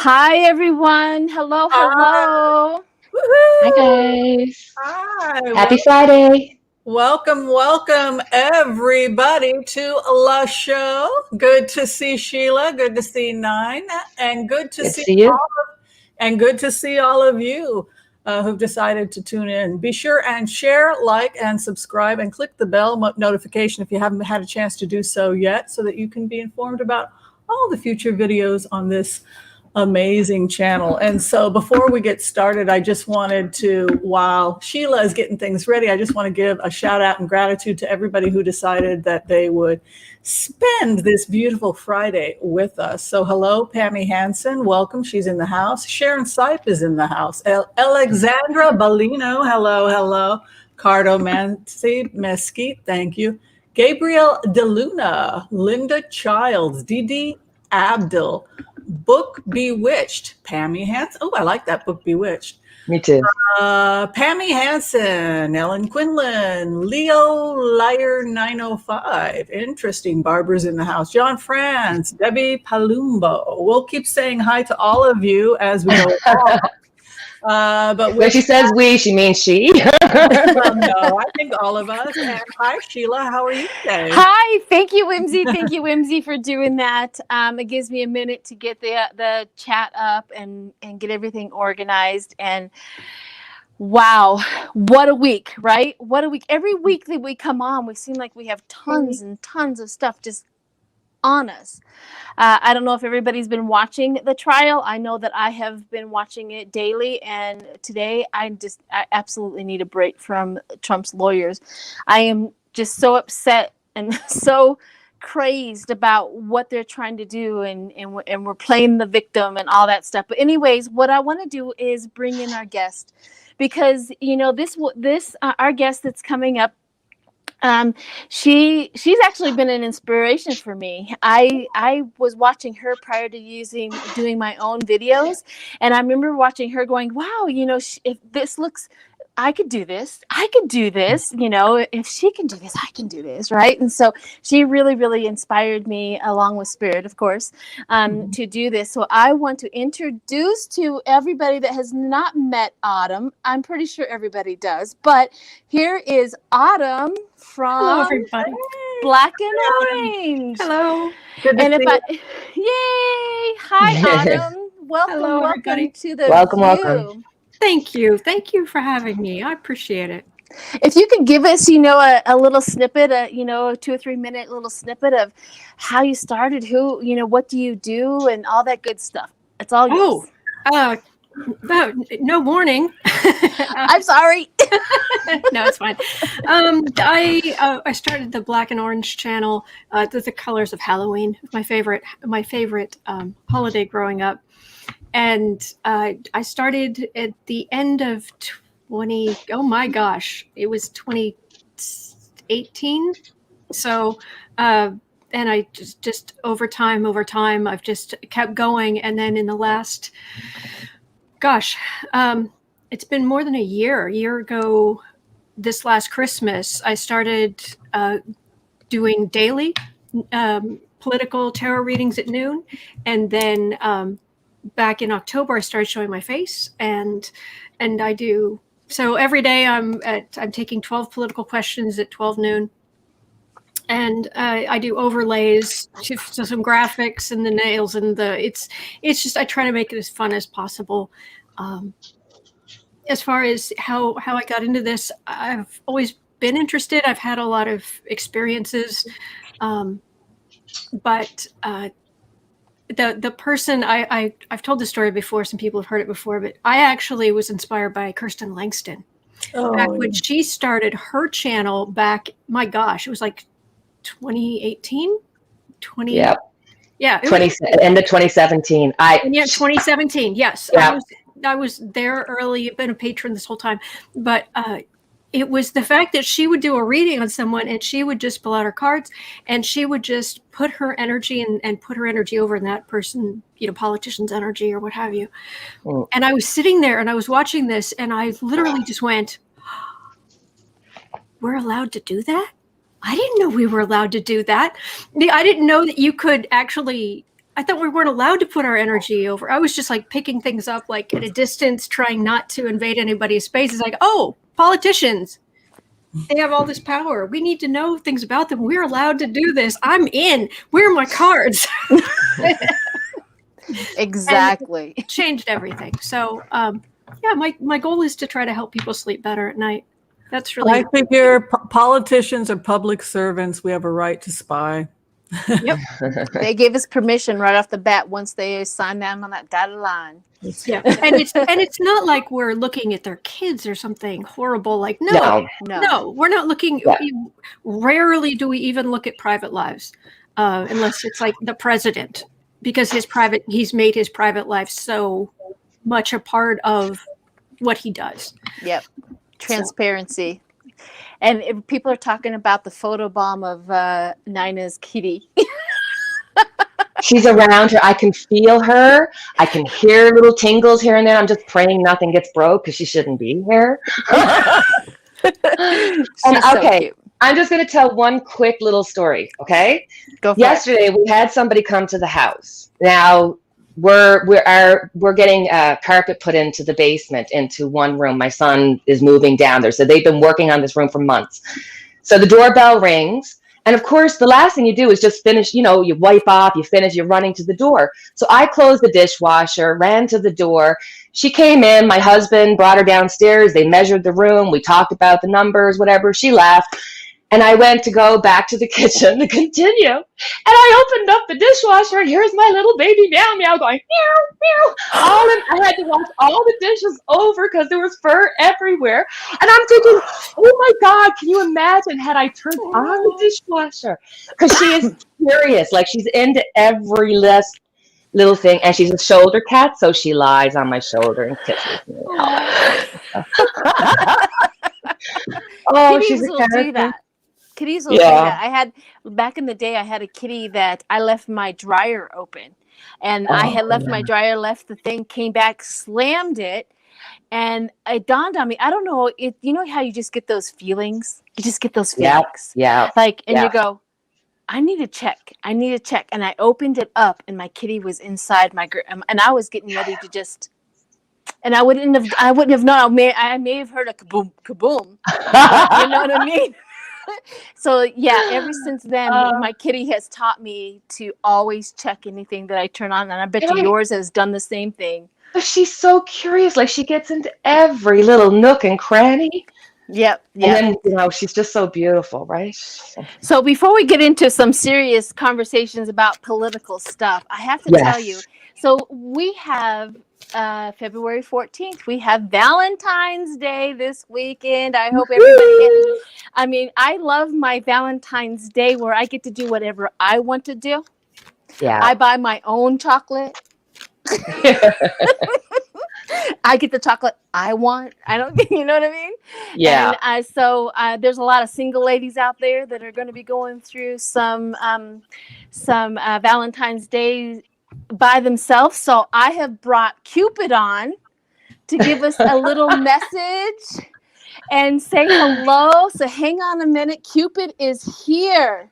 Hi, everyone. Hello, Hi. hello. Hi Woohoo! guys. Hi. Happy Friday. Welcome, everybody to La Show. Good to see Sheila. Good to see Nine, and Good to see you. good to see all of you who've decided to tune in. Be sure and share, like, and subscribe, and click the bell notification if you haven't had a chance to do so yet, so that you can be informed about all the future videos on this amazing channel. And so before we get started, I just wanted to, while Sheila is getting things ready, I just want to give a shout out and gratitude to everybody who decided that they would spend this beautiful Friday with us. So hello, Pammy Hansen, welcome. She's in the house. Sharon Sipe is in the house. Alexandra Bellino, hello. Cardo Mansi Mesquite, thank you. Gabriel DeLuna, Linda Childs, Didi Abdul, Book Bewitched, Pammy Hansen. Oh, I like that, Book Bewitched. Me too. Pammy Hansen, Ellen Quinlan, Leo Liar 905. Interesting. Barbara's in the house. John France, Debbie Palumbo. We'll keep saying hi to all of you as we go along. But When she says we, she means she. no, I think all of us. And hi, Sheila. How are you today? Hi, thank you, Whimsy. Thank you, Whimsy, for doing that. It gives me a minute to get the chat up and get everything organized. And wow, what a week, right? What a week. Every week that we come on, we seem like we have tons and tons of stuff just on us. I don't know if everybody's been watching the trial. I know that I have been watching it daily, and today I absolutely need a break from Trump's lawyers. I am just so upset and so crazed about what they're trying to do, and we're playing the victim and all that stuff. But anyways, what I want to do is bring in our guest, because this our guest that's coming up, she's actually been an inspiration for me. I was watching her prior to doing my own videos, and I remember watching her going, wow, if this looks, I could do this, if she can do this, I can do this, right? And so she really, really inspired me, along with Spirit, of course, to do this. So I want to introduce to everybody that has not met Autumn. I'm pretty sure everybody does, but here is Autumn from Hello, everybody. Black and Orange. Hello. Good to And see you. yay! Hi, Autumn. Hello, everybody. To the Welcome, view. welcome. Thank you. Thank you for having me. I appreciate it. If you could give us, a little snippet, a 2 or 3 minute little snippet of how you started, what do you do, and all that good stuff. It's all yours. No warning. I'm sorry. No, it's fine. I started the Black and Orange channel. The colors of Halloween, my favorite holiday growing up, and I started at the end of 20. Oh my gosh, it was 2018. So. And I just over time, I've just kept going. And then in the last, it's been more than a year ago, this last Christmas, I started doing daily political tarot readings at noon. And then back in October, I started showing my face, and I do. So every day I'm taking 12 political questions at 12 noon. And I do overlays to some graphics and the nails and it's just, I try to make it as fun as possible. As far as how I got into this, I've always been interested. I've had a lot of experiences, but the person I've told this story before. Some people have heard it before, but I actually was inspired by Kirsten Langston back when she started her channel back. My gosh, it was like 2018, 20. Yep. Yeah. End of 2017. 2017. Yes. Yeah. I was there early, been a patron this whole time, but it was the fact that she would do a reading on someone and she would just pull out her cards and she would just put her energy and put her energy over in that person, politician's energy or what have you. Mm. And I was sitting there and I was watching this and I literally just went, we're allowed to do that? I didn't know we were allowed to do that. I didn't know that you could actually I thought we weren't allowed to put our energy over. I was just like picking things up like at a distance, trying not to invade anybody's space. It's like, oh, politicians, they have all this power. We need to know things about them. We're allowed to do this. I'm in. Where are my cards? Exactly. It changed everything. So, yeah, my goal is to try to help people sleep better at night. That's really. I figure politicians are public servants. We have a right to spy. Yep. They gave us permission right off the bat once they signed down on that dotted line. Yeah, and it's not like we're looking at their kids or something horrible. Like no, we're not looking. Yeah. Rarely do we even look at private lives, unless it's like the president, because he's made his private life so much a part of what he does. Yep, transparency. And if people are talking about the photobomb of Nina's kitty. She's around her. I can feel her. I can hear little tingles here and there. I'm just praying nothing gets broke because she shouldn't be here. And so okay, cute. I'm just going to tell one quick little story. Okay. Go for Yesterday we had somebody come to the house. Now we're getting carpet put into the basement, into one room. My son is moving down there, so they've been working on this room for months. So the doorbell rings, and of course the last thing you do is just finish, you wipe off, you finish, you're running to the door. So I closed the dishwasher, ran to the door. She came in, my husband brought her downstairs, they measured the room, we talked about the numbers, whatever. She left. And I went to go back to the kitchen to continue. And I opened up the dishwasher, and here's my little baby meow meow going meow meow. I had to wash all the dishes over because there was fur everywhere. And I'm thinking, oh my God, can you imagine had I turned on the dishwasher? Because she is curious, like she's into every little thing, and she's a shoulder cat, so she lies on my shoulder and kisses me. Oh, she's a character. do that. Kitties will do Yeah. that. I had back in the day. I had a kitty that I left my dryer open, and I had left my dryer, left the thing, came back, slammed it, and it dawned on me. I don't know. You know how you just get those feelings? You just get those feelings. Yeah. Like, and you go, I need to check. And I opened it up, and my kitty was inside and I was getting ready to just. And I wouldn't have known. I may have heard a kaboom, kaboom. You know what I mean? So yeah, ever since then, my kitty has taught me to always check anything that I turn on, and I bet you yours has done the same thing. But she's so curious, like she gets into every little nook and cranny. Yep. And then, she's just so beautiful, right? So before we get into some serious conversations about political stuff, I have to tell you. So we have February 14th. We have Valentine's Day this weekend. I hope everybody I love my Valentine's Day where I get to do whatever I want to do. Yeah. I buy my own chocolate. I get the chocolate I want. You know what I mean? Yeah. And so there's a lot of single ladies out there that are going to be going through some Valentine's Day by themselves. So I have brought Cupid on to give us a little message and say hello. So hang on a minute. Cupid is here.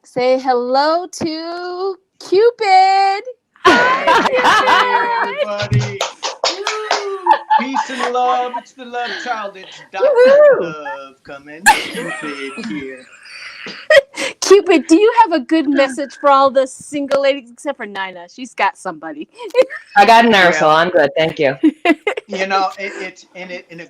Say hello to Cupid. Hi, everybody. Peace and love. It's the love child. It's Dr. Love coming. Cupid here. Cupid, do you have a good message for all the single ladies except for Nina? She's got somebody. I got an aerosol. I'm good. Thank you. It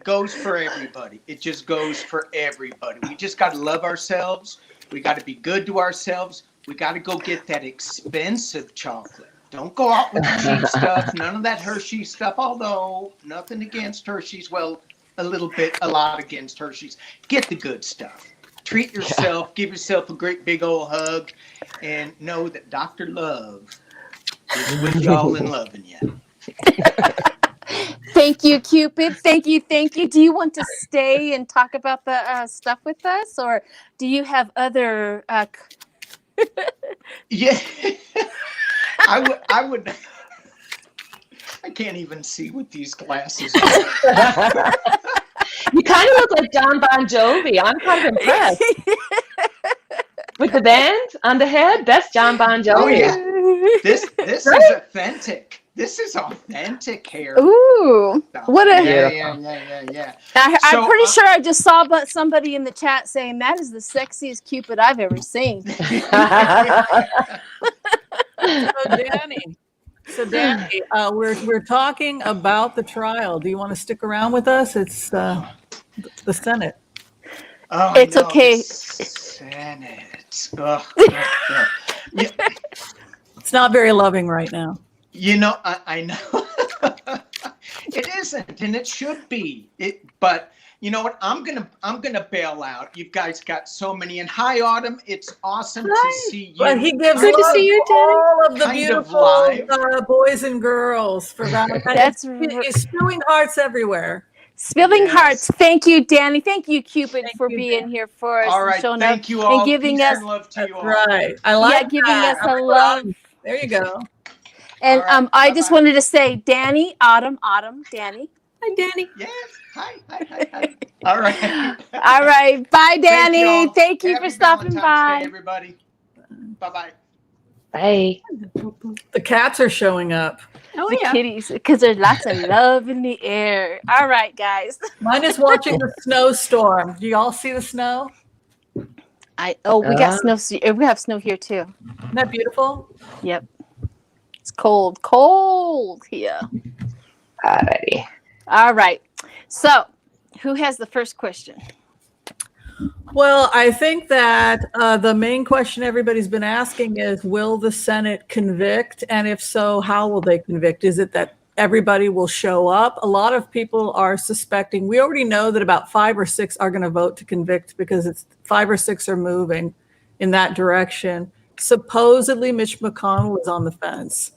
goes for everybody. It just goes for everybody. We just got to love ourselves. We got to be good to ourselves. We got to go get that expensive chocolate. Don't go out with the cheap stuff. None of that Hershey's stuff, although nothing against Hershey's. Well, a lot against Hershey's. Get the good stuff. Treat yourself. Give yourself a great big old hug. And know that Dr. Love is with y'all and loving you. Thank you, Cupid. Thank you. Do you want to stay and talk about the stuff with us? Or do you have other... Yeah. I would. I can't even see with these glasses on. You kind of look like John Bon Jovi. I'm kind of impressed. With with the band on the head. That's John Bon Jovi. Oh yeah. This is authentic. This is authentic hair. Ooh, what a Yeah. I'm So, pretty sure I just saw somebody in the chat saying that is the sexiest Cupid I've ever seen. So Danny, we're talking about the trial. Do you want to stick around with us? It's the Senate. Oh, It's no, okay. the Senate. Ugh. Yeah, It's not very loving right now. you know, I know. It isn't, and it should be. But you know what? I'm gonna bail out. You guys got so many. And hi, Autumn. It's awesome to see you. But he gives Good to love see you, to all of the Kind of beautiful live. boys and girls for Valentine's. That's It's spewing hearts everywhere. Spilling Yes. hearts. Thank you, Danny. Thank you, Cupid, Thank for you, being Danny. here for us All and right. showing up Thank you all. and giving Peace us and love to That's you all. right. I like giving that. us a love. There you go. And All right, I just bye-bye. wanted to say, Danny, Autumn, Danny. Hi, Danny. Yes. Hi. All right. All right, bye, Danny. y'all. Thank you Happy for stopping Valentine's Day, by. everybody. Bye-bye. Bye. The cats are showing up. Oh, The yeah. kitties, because there's lots of love in the air. All right, guys. Mine is watching the snowstorm. Do you all see the snow? We got snow. We have snow here too. Isn't that beautiful? Yep. It's cold here. Alrighty. All right. So, who has the first question? Well, I think that the main question everybody's been asking is, will the Senate convict? And if so, how will they convict? Is it that everybody will show up? A lot of people are suspecting. We already know that about 5 or 6 are going to vote to convict because it's 5 or 6 are moving in that direction. Supposedly, Mitch McConnell is on the fence.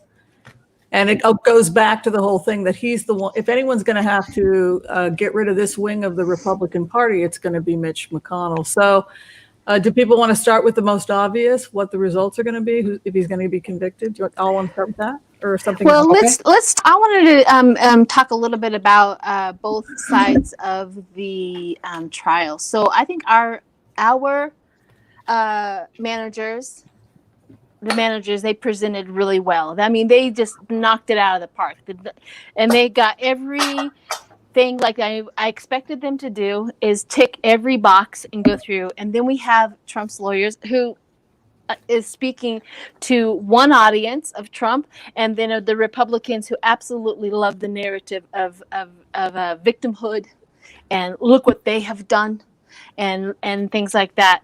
And it goes back to the whole thing that he's the one, if anyone's going to have to get rid of this wing of the Republican Party, it's going to be Mitch McConnell. So do people want to start with the most obvious, what the results are going to be, if he's going to be convicted? Do you all want to start with that or something? Well, else? let's. I wanted to talk a little bit about both sides of the trial. So I think our managers. The managers, they presented really well. I mean, they just knocked it out of the park. And they got everything like I expected them to do is tick every box and go through. And then we have Trump's lawyers who is speaking to one audience of Trump, and then the Republicans who absolutely love the narrative of victimhood and look what they have done and things like that.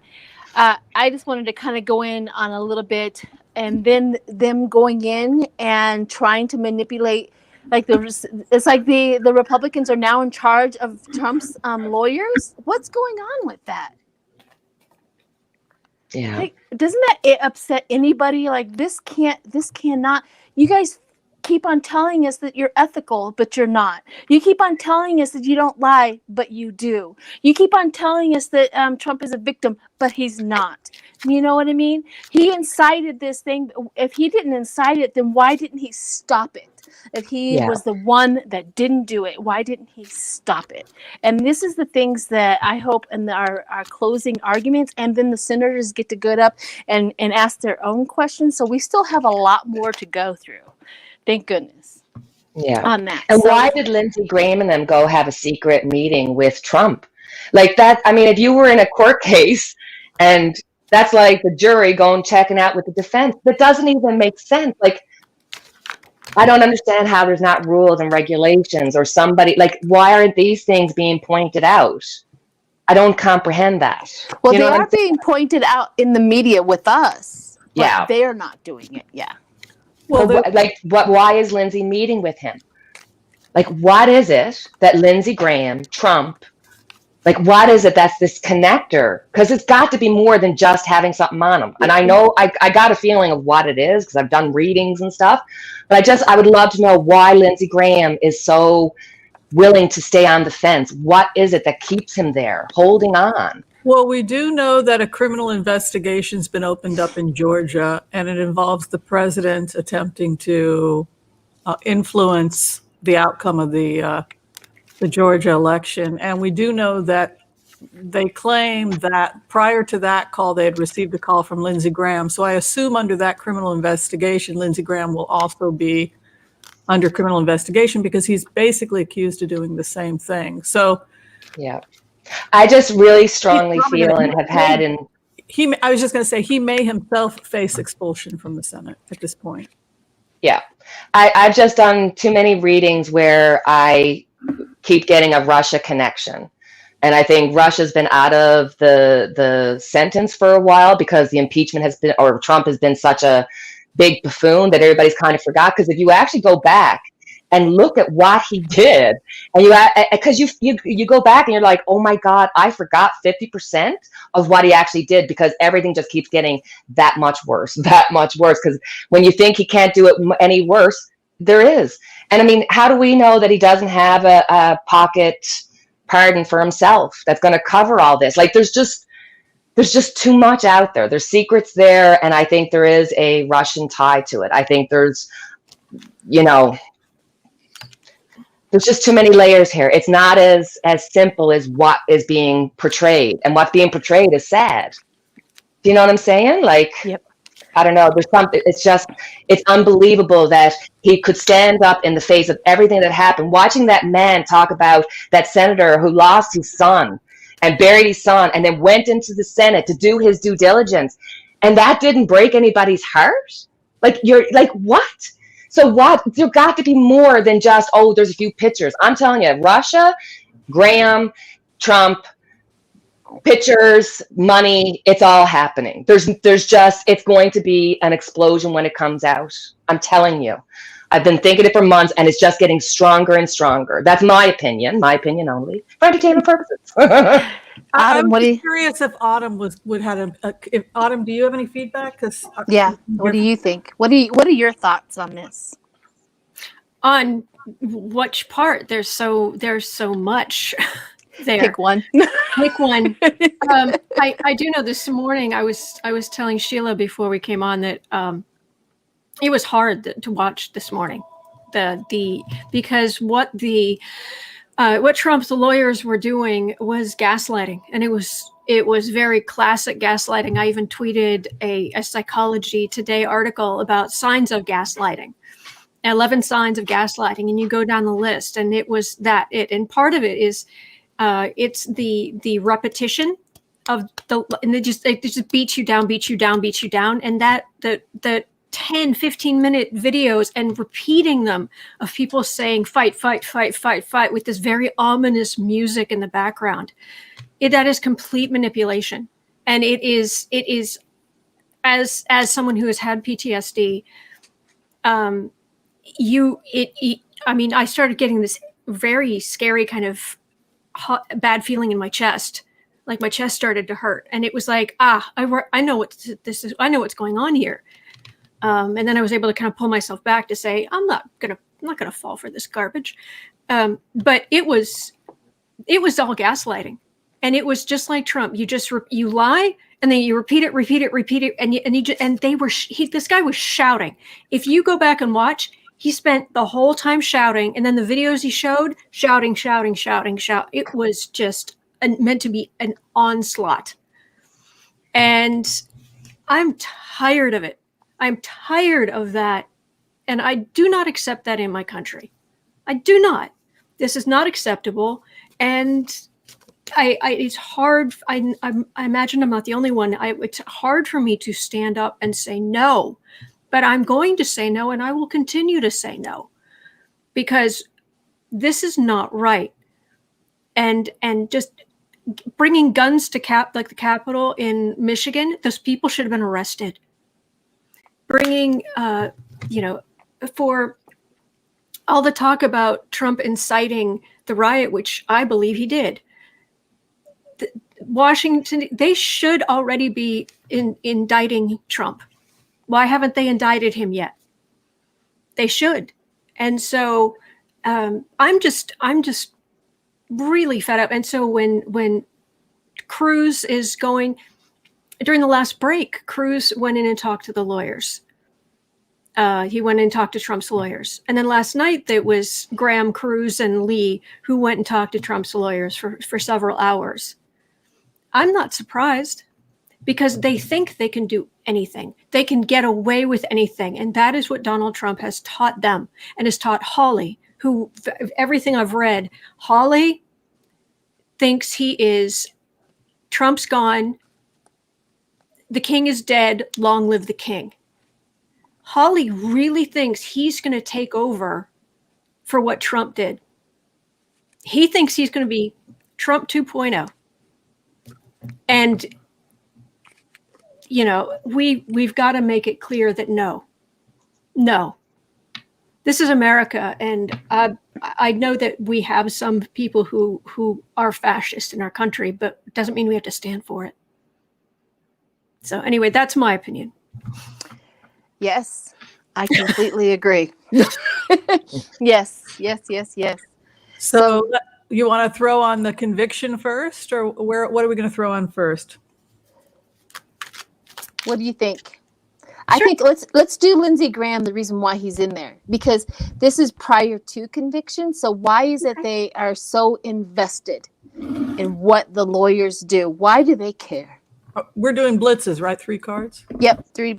I just wanted to kind of go in on a little bit, and then them going in and trying to manipulate, it's like the Republicans are now in charge of Trump's lawyers. What's going on with that? Yeah. Like, doesn't that upset anybody? Like this cannot. You guys keep on telling us that you're ethical, but you're not. You keep on telling us that you don't lie, but you do. You keep on telling us that Trump is a victim, but he's not. You know what I mean? He incited this thing. If he didn't incite it, then why didn't he stop it? If he was the one that didn't do it, why didn't he stop it? And this is the things that I hope in our closing arguments, and then the senators get to go up and ask their own questions. So we still have a lot more to go through. Thank goodness. Yeah. On that. And why did Lindsey Graham and them go have a secret meeting with Trump? Like that, I mean, if you were in a court case and that's like the jury going checking out with the defense, that doesn't even make sense. Like, I don't understand how there's not rules and regulations or somebody, like, why aren't these things being pointed out? I don't comprehend that. Well, You know they what are I'm saying? being pointed out in the media with us. But Yeah. they're not doing it. Yeah. Well, Why is Lindsey meeting with him? Like, what is it that Lindsey Graham, Trump, like, what is it that's this connector? Because it's got to be more than just having something on them. And I know I got a feeling of what it is because I've done readings and stuff. But I would love to know why Lindsey Graham is so willing to stay on the fence. What is it that keeps him there, holding on? Well, we do know that a criminal investigation's been opened up in Georgia, and it involves the president attempting to influence the outcome of the Georgia election. And we do know that they claim that prior to that call, they had received a call from Lindsey Graham. So I assume under that criminal investigation, Lindsey Graham will also be under criminal investigation because he's basically accused of doing the same thing. So Yeah. I just really strongly feel and have had in. I was just going to say, he may himself face expulsion from the Senate at this point. Yeah. I've just done too many readings where I keep getting a Russia connection. And I think Russia's been out of the sentence for a while because the impeachment has been, or Trump has been such a big buffoon that everybody's kind of forgot. Because if you actually go back and look at what he did, and because you go back and you're like, oh my God, I forgot 50% of what he actually did, because everything just keeps getting that much worse. Because when you think he can't do it any worse, there is. And I mean, how do we know that he doesn't have a pocket pardon for himself that's going to cover all this? Like, there's just too much out there. There's secrets there, and I think there is a Russian tie to it. I think there's just too many layers here. It's not as simple as what is being portrayed, and what's being portrayed is sad. Do you know what I'm saying? Like, Yep. I don't know. There's something. It's unbelievable that he could stand up in the face of everything that happened. Watching that man talk about that senator who lost his son and buried his son, and then went into the Senate to do his due diligence, and that didn't break anybody's heart. Like, you're like, what? So what? There got to be more than just, oh, there's a few pictures. I'm telling you, Russia, Graham, Trump, pictures, money, it's all happening. There's just, it's going to be an explosion when it comes out. I'm telling you. I've been thinking it for months, and it's just getting stronger and stronger. That's my opinion only, for entertainment purposes. Autumn, I'm curious if Autumn if Autumn, do you have any feedback? Yeah. What do you think? What are your thoughts on this? On which part? There's so much there. Pick one. Pick one. I do know this morning I was telling Sheila before we came on that it was hard to watch this morning. Because what Trump's lawyers were doing was gaslighting, and it was very classic gaslighting. I even tweeted a Psychology Today article about signs of gaslighting, 11 signs of gaslighting, and you go down the list, and it was and part of it is it's the repetition of and they just beat you down, and that the 10, 15-minute videos and repeating them of people saying fight, fight, fight, fight, fight with this very ominous music in the background. That is complete manipulation. And it is as someone who has had PTSD, I mean, I started getting this very scary kind of bad feeling in my chest. Like my chest started to hurt. And it was like, I know what this is. I know what's going on here. And then I was able to kind of pull myself back to say, I'm not gonna fall for this garbage. But it was all gaslighting, and it was just like Trump. You lie, and then you repeat it, and this guy was shouting. If you go back and watch, he spent the whole time shouting, and then the videos he showed, shouting. It was just meant to be an onslaught, and I'm tired of it. I'm tired of that, and I do not accept that in my country. I do not. This is not acceptable, and it's hard. I imagine I'm not the only one. It's hard for me to stand up and say no, but I'm going to say no, and I will continue to say no, because this is not right. And just bringing guns to the Capitol in Michigan, those people should have been arrested. Bringing, for all the talk about Trump inciting the riot, which I believe he did, Washington, they should already be indicting Trump. Why haven't they indicted him yet? They should. And so I'm just really fed up. And so when Cruz is going, during the last break, Cruz went in and talked to the lawyers. He went in and talked to Trump's lawyers. And then last night, it was Graham, Cruz, and Lee who went and talked to Trump's lawyers for several hours. I'm not surprised, because they think they can do anything. They can get away with anything. And that is what Donald Trump has taught them and has taught Holly, who, everything I've read, Holly thinks he is, Trump's gone, the king is dead, long live the king. Holly really thinks he's going to take over for what Trump did. He thinks he's going to be Trump 2.0. And, you know, we've got to make it clear that no, this is America. And I know that we have some people who are fascist in our country, but it doesn't mean we have to stand for it. So anyway, that's my opinion. Yes, I completely agree. Yes. So you want to throw on the conviction first, or what are we going to throw on first? What do you think? I think let's do Lindsey Graham, the reason why he's in there, because this is prior to conviction. So why is it they are so invested in what the lawyers do? Why do they care? We're doing blitzes, right? 3 cards? Yep, 3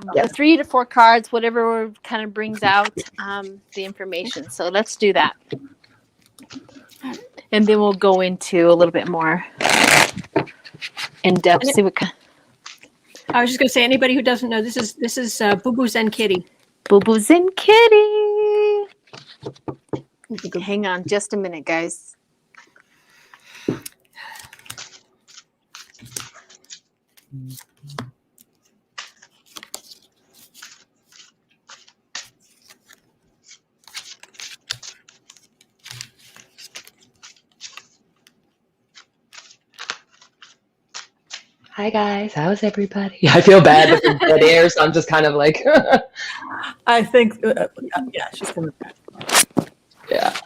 to 4 cards, whatever kind of brings out the information. So let's do that. And then we'll go into a little bit more in depth. See what I was just going to say, anybody who doesn't know, this is Boo Boo Zen Kitty. Boo Boo Zen Kitty. Hang on just a minute, guys. Hi guys, how's everybody? I feel bad with the dead air, so I'm just kind of like, I think, yeah, she's coming back. yeah.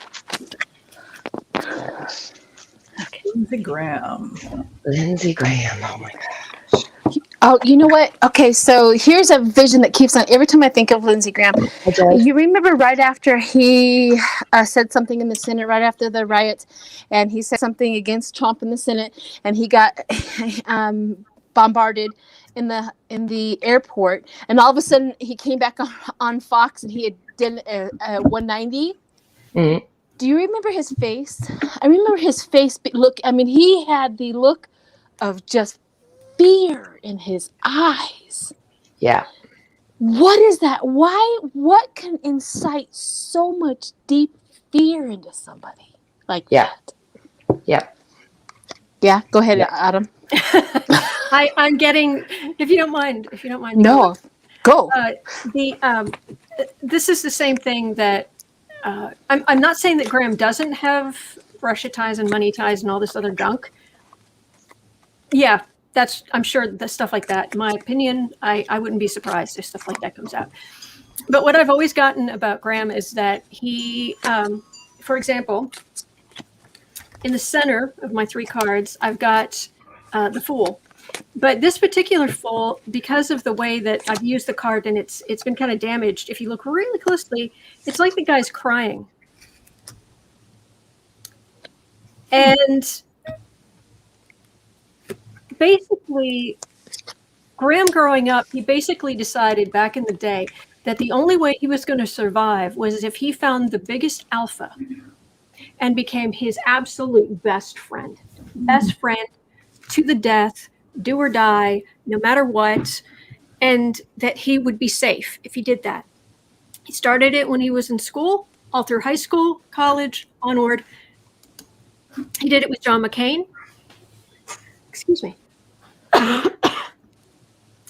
Okay. Lindsey Graham. Lindsey Graham, oh my gosh. Oh, you know what? Okay, so here's a vision that keeps on every time I think of Lindsey Graham. You remember right after he said something in the Senate, right after the riots, and he said something against Trump in the Senate, and he got bombarded in the airport, and all of a sudden he came back on Fox and he had done a 190. Mm-hmm. Do you remember his face? I remember his face look. I mean, he had the look of just fear in his eyes. Yeah. What is that? Why? What can incite so much deep fear into somebody like that? Yeah. Yeah. Go ahead, Adam. I'm getting, if you don't mind. No, go. This is the same thing that I'm not saying that Graham doesn't have Russia ties and money ties and all this other junk. Yeah, I'm sure that stuff like that, in my opinion, I wouldn't be surprised if stuff like that comes out. But what I've always gotten about Graham is that he, for example, in the center of my 3 cards, I've got the Fool. But this particular Fool, because of the way that I've used the card and it's been kind of damaged, if you look really closely, it's like the guy's crying. And basically, Graham growing up, he basically decided back in the day that the only way he was going to survive was if he found the biggest alpha and became his absolute best friend. Best friend to the death, do or die, no matter what, and that he would be safe if he did that. He started it when he was in school, all through high school, college, onward. He did it with John McCain. Excuse me.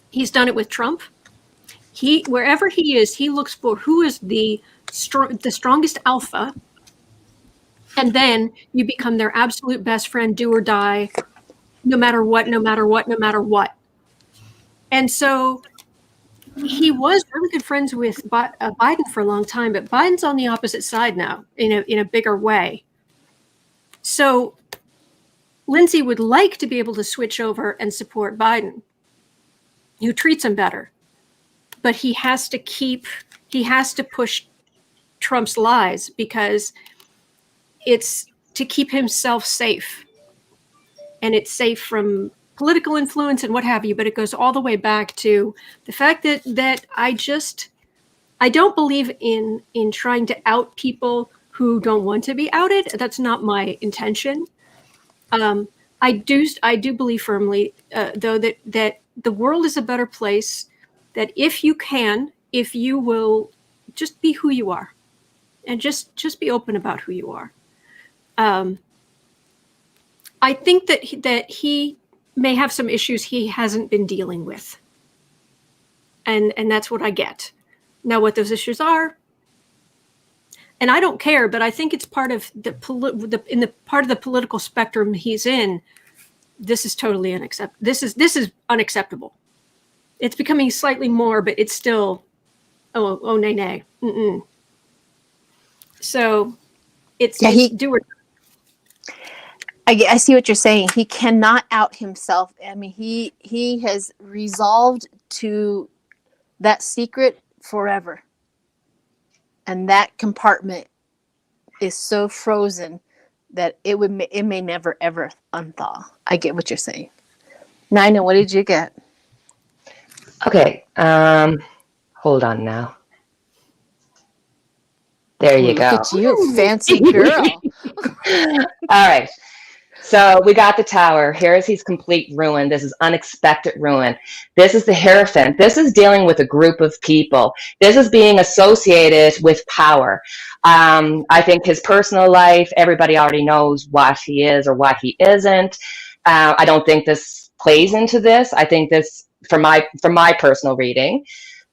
He's done it with Trump. Wherever he is, he looks for who is the strongest alpha, and then you become their absolute best friend, do or die, no matter what. And so he was really good friends with Biden for a long time, but Biden's on the opposite side now in a bigger way. So Lindsey would like to be able to switch over and support Biden, who treats him better. But he has to push Trump's lies because it's to keep himself safe. And it's safe from political influence and what have you, but it goes all the way back to the fact that I don't believe in trying to out people who don't want to be outed. That's not my intention. I do believe firmly, though, that the world is a better place. That if you will just be who you are, and just be open about who you are. I think that he may have some issues he hasn't been dealing with, and that's what I get. Now, what those issues are, and I don't care, but I think it's part of the part of the political spectrum he's in. This is totally unacceptable. This is unacceptable. It's becoming slightly more, but it's still, oh, nay. Mm-mm. So it's do or I see what you're saying. He cannot out himself. I mean, he has resolved to that secret forever. And that compartment is so frozen that it may never ever unthaw. I get what you're saying. Nina, what did you get? Okay. Hold on now. There you go. Look at you, fancy girl. All right. So we got the Tower. Here's his complete ruin. This is unexpected ruin. This is the Hierophant. This is dealing with a group of people. This is being associated with power. I think his personal life, everybody already knows what he is or what he isn't. I don't think this plays into this. I think this, from my personal reading,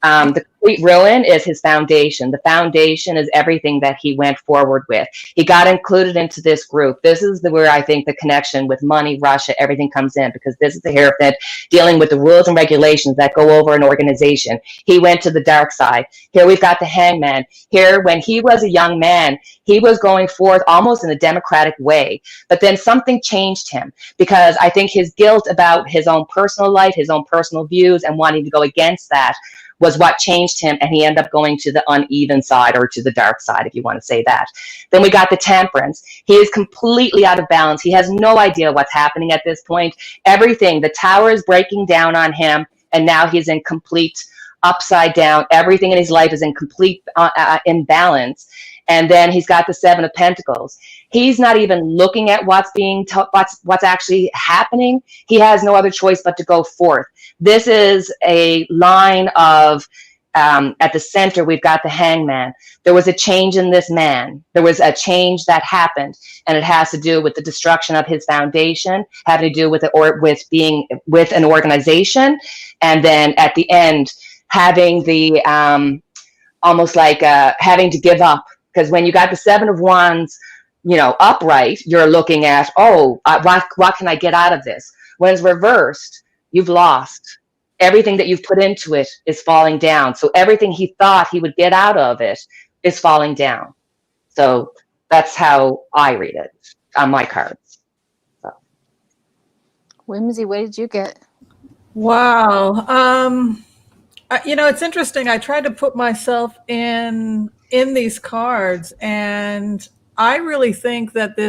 the complete ruin is his foundation. The foundation is everything that he went forward with. He got included into this group. This is where I think the connection with money, Russia, everything comes in, because this is the Hierophant dealing with the rules and regulations that go over an organization. He went to the dark side. Here we've got the Hangman. Here, when he was a young man, he was going forth almost in a democratic way. But then something changed him, because I think his guilt about his own personal life, his own personal views, and wanting to go against that was what changed him, and he ended up going to the uneven side, or to the dark side, if you want to say that. Then we got the Temperance. He is completely out of balance. He has no idea what's happening at this point. Everything, the Tower is breaking down on him, and now he's in complete upside down. Everything in his life is in complete imbalance. And then he's got the Seven of Pentacles. He's not even looking at what's being what's actually happening. He has no other choice but to go forth. This is a line of, at the center, we've got the Hangman. There was a change in this man. There was a change that happened, and it has to do with the destruction of his foundation, having to do with being with an organization, and then at the end, having the almost like having to give up. Because when you got the Seven of Wands, upright, you're looking at, what can I get out of this? When it's reversed, you've lost. Everything that you've put into it is falling down. So everything he thought he would get out of it is falling down. So that's how I read it on my cards. So. Whimsy, what did you get? Wow. It's interesting. I tried to put myself in these cards, and I really think that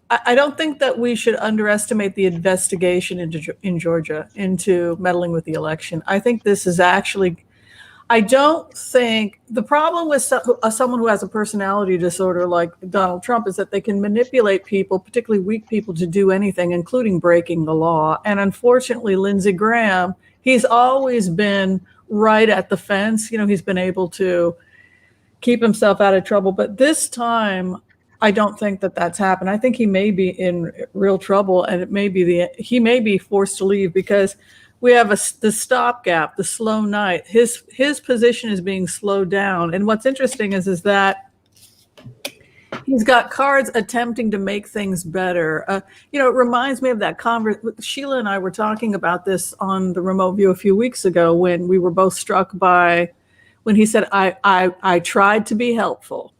I don't think that we should underestimate the investigation in Georgia into meddling with the election. I think this is actually, I don't think the problem with someone who has a personality disorder like Donald Trump is that they can manipulate people, particularly weak people, to do anything, including breaking the law. And unfortunately, Lindsey Graham, he's always been right at the fence. He's been able to keep himself out of trouble. But this time, I don't think that that's happened. I think he may be in real trouble, and he may be forced to leave, because we have the stopgap, the slow night. His position is being slowed down. And what's interesting is that he's got cards attempting to make things better. It reminds me of that conversation. Sheila and I were talking about this on the remote view a few weeks ago, when we were both struck by when he said, I tried to be helpful.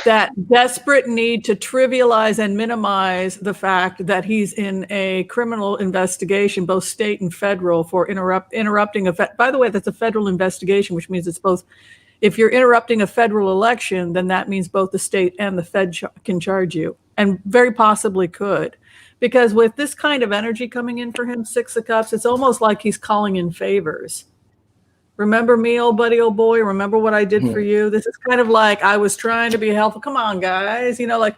That desperate need to trivialize and minimize the fact that he's in a criminal investigation, both state and federal, for interrupting by the way, that's a federal investigation, which means it's both. If you're interrupting a federal election, then that means both the state and the Fed can charge you, and very possibly could. Because with this kind of energy coming in for him, Six of Cups, it's almost like he's calling in favors. Remember me, old buddy, old boy? Remember what I did for you? This is kind of like I was trying to be helpful. Come on, guys. You know, like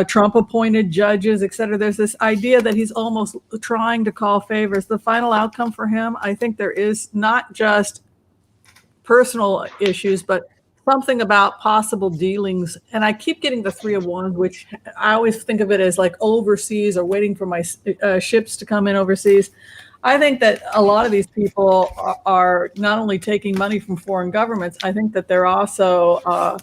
Trump appointed judges, et cetera. There's this idea that he's almost trying to call favors. The final outcome for him, I think there is not just personal issues, but something about possible dealings. And I keep getting the Three of Wands, which I always think of it as like overseas or waiting for my ships to come in overseas. I think that a lot of these people are not only taking money from foreign governments, I think that they're also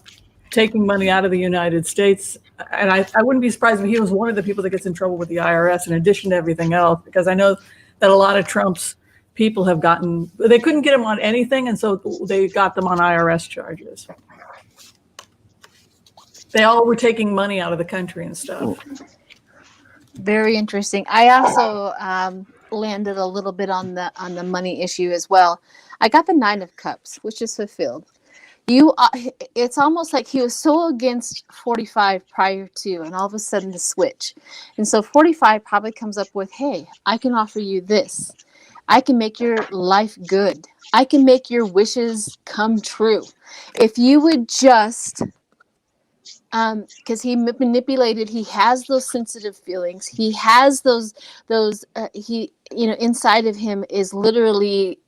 taking money out of the United States. And I wouldn't be surprised if he was one of the people that gets in trouble with the IRS in addition to everything else, because I know that a lot of Trump's people have gotten, they couldn't get him on anything, and so they got them on IRS charges. They all were taking money out of the country and stuff. Very interesting. I also landed a little bit on the money issue as well. I got the Nine of Cups, which is fulfilled. It's almost like he was so against 45 prior to, and all of a sudden the switch. And so 45 probably comes up with, hey, I can offer you this. I can make your life good. I can make your wishes come true. If you would just, because he manipulated, he has those sensitive feelings. He has those, inside of him is literally,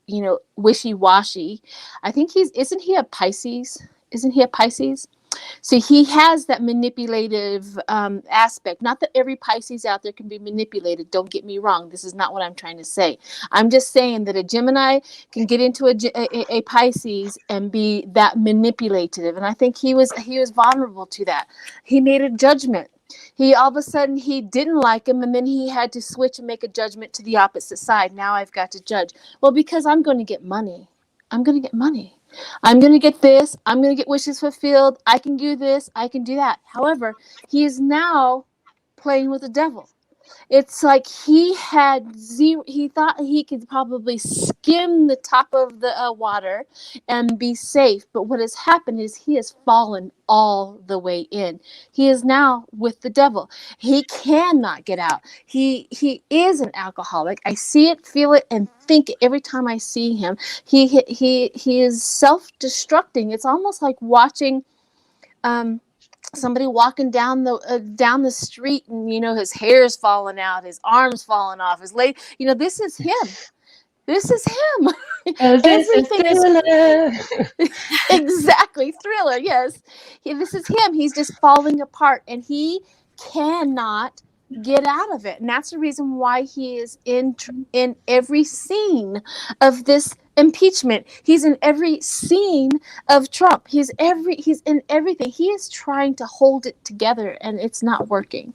wishy-washy. I think isn't he a Pisces? Isn't he a Pisces? So he has that manipulative aspect. Not that every Pisces out there can be manipulated. Don't get me wrong. This is not what I'm trying to say. I'm just saying that a Gemini can get into a Pisces and be that manipulative. And I think he was vulnerable to that. He made a judgment. He all of a sudden he didn't like him, and then he had to switch and make a judgment to the opposite side. Now I've got to judge. Well, because I'm going to get money. I'm going to get money. I'm going to get this. I'm going to get wishes fulfilled. I can do this. I can do that. However, he is now playing with the devil. It's like he had zero. He thought he could probably skim the top of the water and be safe. But what has happened is he has fallen all the way in. He is now with the devil. He cannot get out. He is an alcoholic. I see it, feel it, and think it every time I see him. He is self-destructing. It's almost like watching somebody walking down the street, and his hair's falling out, his arms falling off, his leg. This is him. This is him. Everything is exactly Thriller. Yes, this is him. He's just falling apart, and he cannot get out of it. And that's the reason why he is in every scene of this impeachment. He's in every scene of Trump. He's in everything. He is trying to hold it together, and it's not working.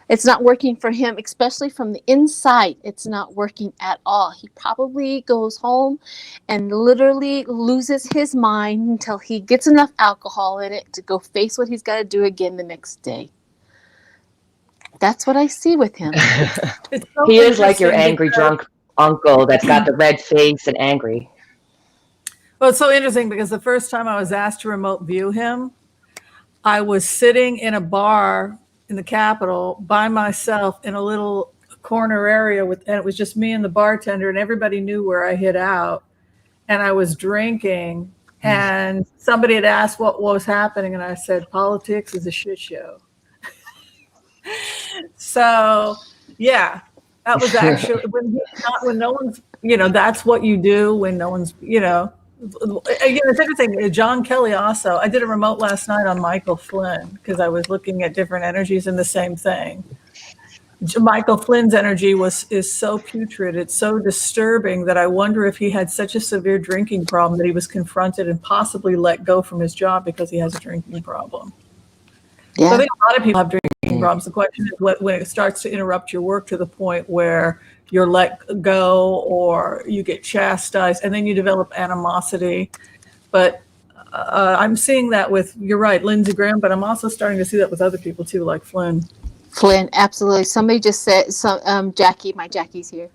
It's not working for him, especially from the inside. It's not working at all. He probably goes home and literally loses his mind until he gets enough alcohol in it to go face what he's got to do again the next day. That's what I see with him. He is like your angry drunk uncle that's got the red face and angry. Well, it's so interesting because the first time I was asked to remote view him, I was sitting in a bar in the Capitol by myself in a little corner area and it was just me and the bartender, and everybody knew where I hid out, and I was drinking, and somebody had asked what was happening, and I said, politics is a shit show. So yeah, that was actually when no one's, that's what you do when no one's, again, it's interesting. John Kelly also, I did a remote last night on Michael Flynn because I was looking at different energies, and the same thing. Michael Flynn's energy is so putrid. It's so disturbing that I wonder if he had such a severe drinking problem that he was confronted and possibly let go from his job because he has a drinking problem. Yeah. So I think a lot of people have drinking problems. The question is when it starts to interrupt your work to the point where you're let go or you get chastised, and then you develop animosity. But I'm seeing that with, you're right, Lindsey Graham, but I'm also starting to see that with other people too, like Flynn. Flynn, absolutely. Somebody just said, Jackie, my Jackie's here.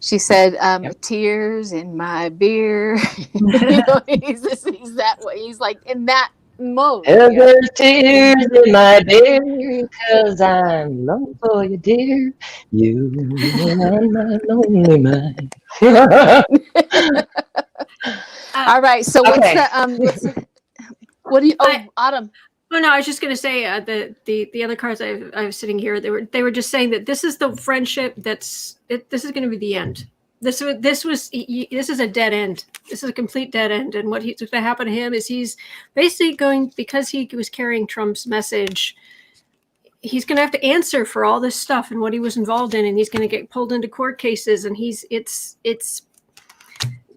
She said, tears in my beer. He's that way. He's like in that Most. And there's tears in my beer, 'cause I'm longing for you, dear. You are my lonely mind. All right. So Okay. what do you? Oh, Autumn. Oh no, I was just going to say the other cards I was sitting here. They were just saying that this is the friendship this is going to be the end. This is a dead end. This is a complete dead end. And what's going to happen to him is he's basically going, because he was carrying Trump's message, he's going to have to answer for all this stuff and what he was involved in, and he's going to get pulled into court cases. And it's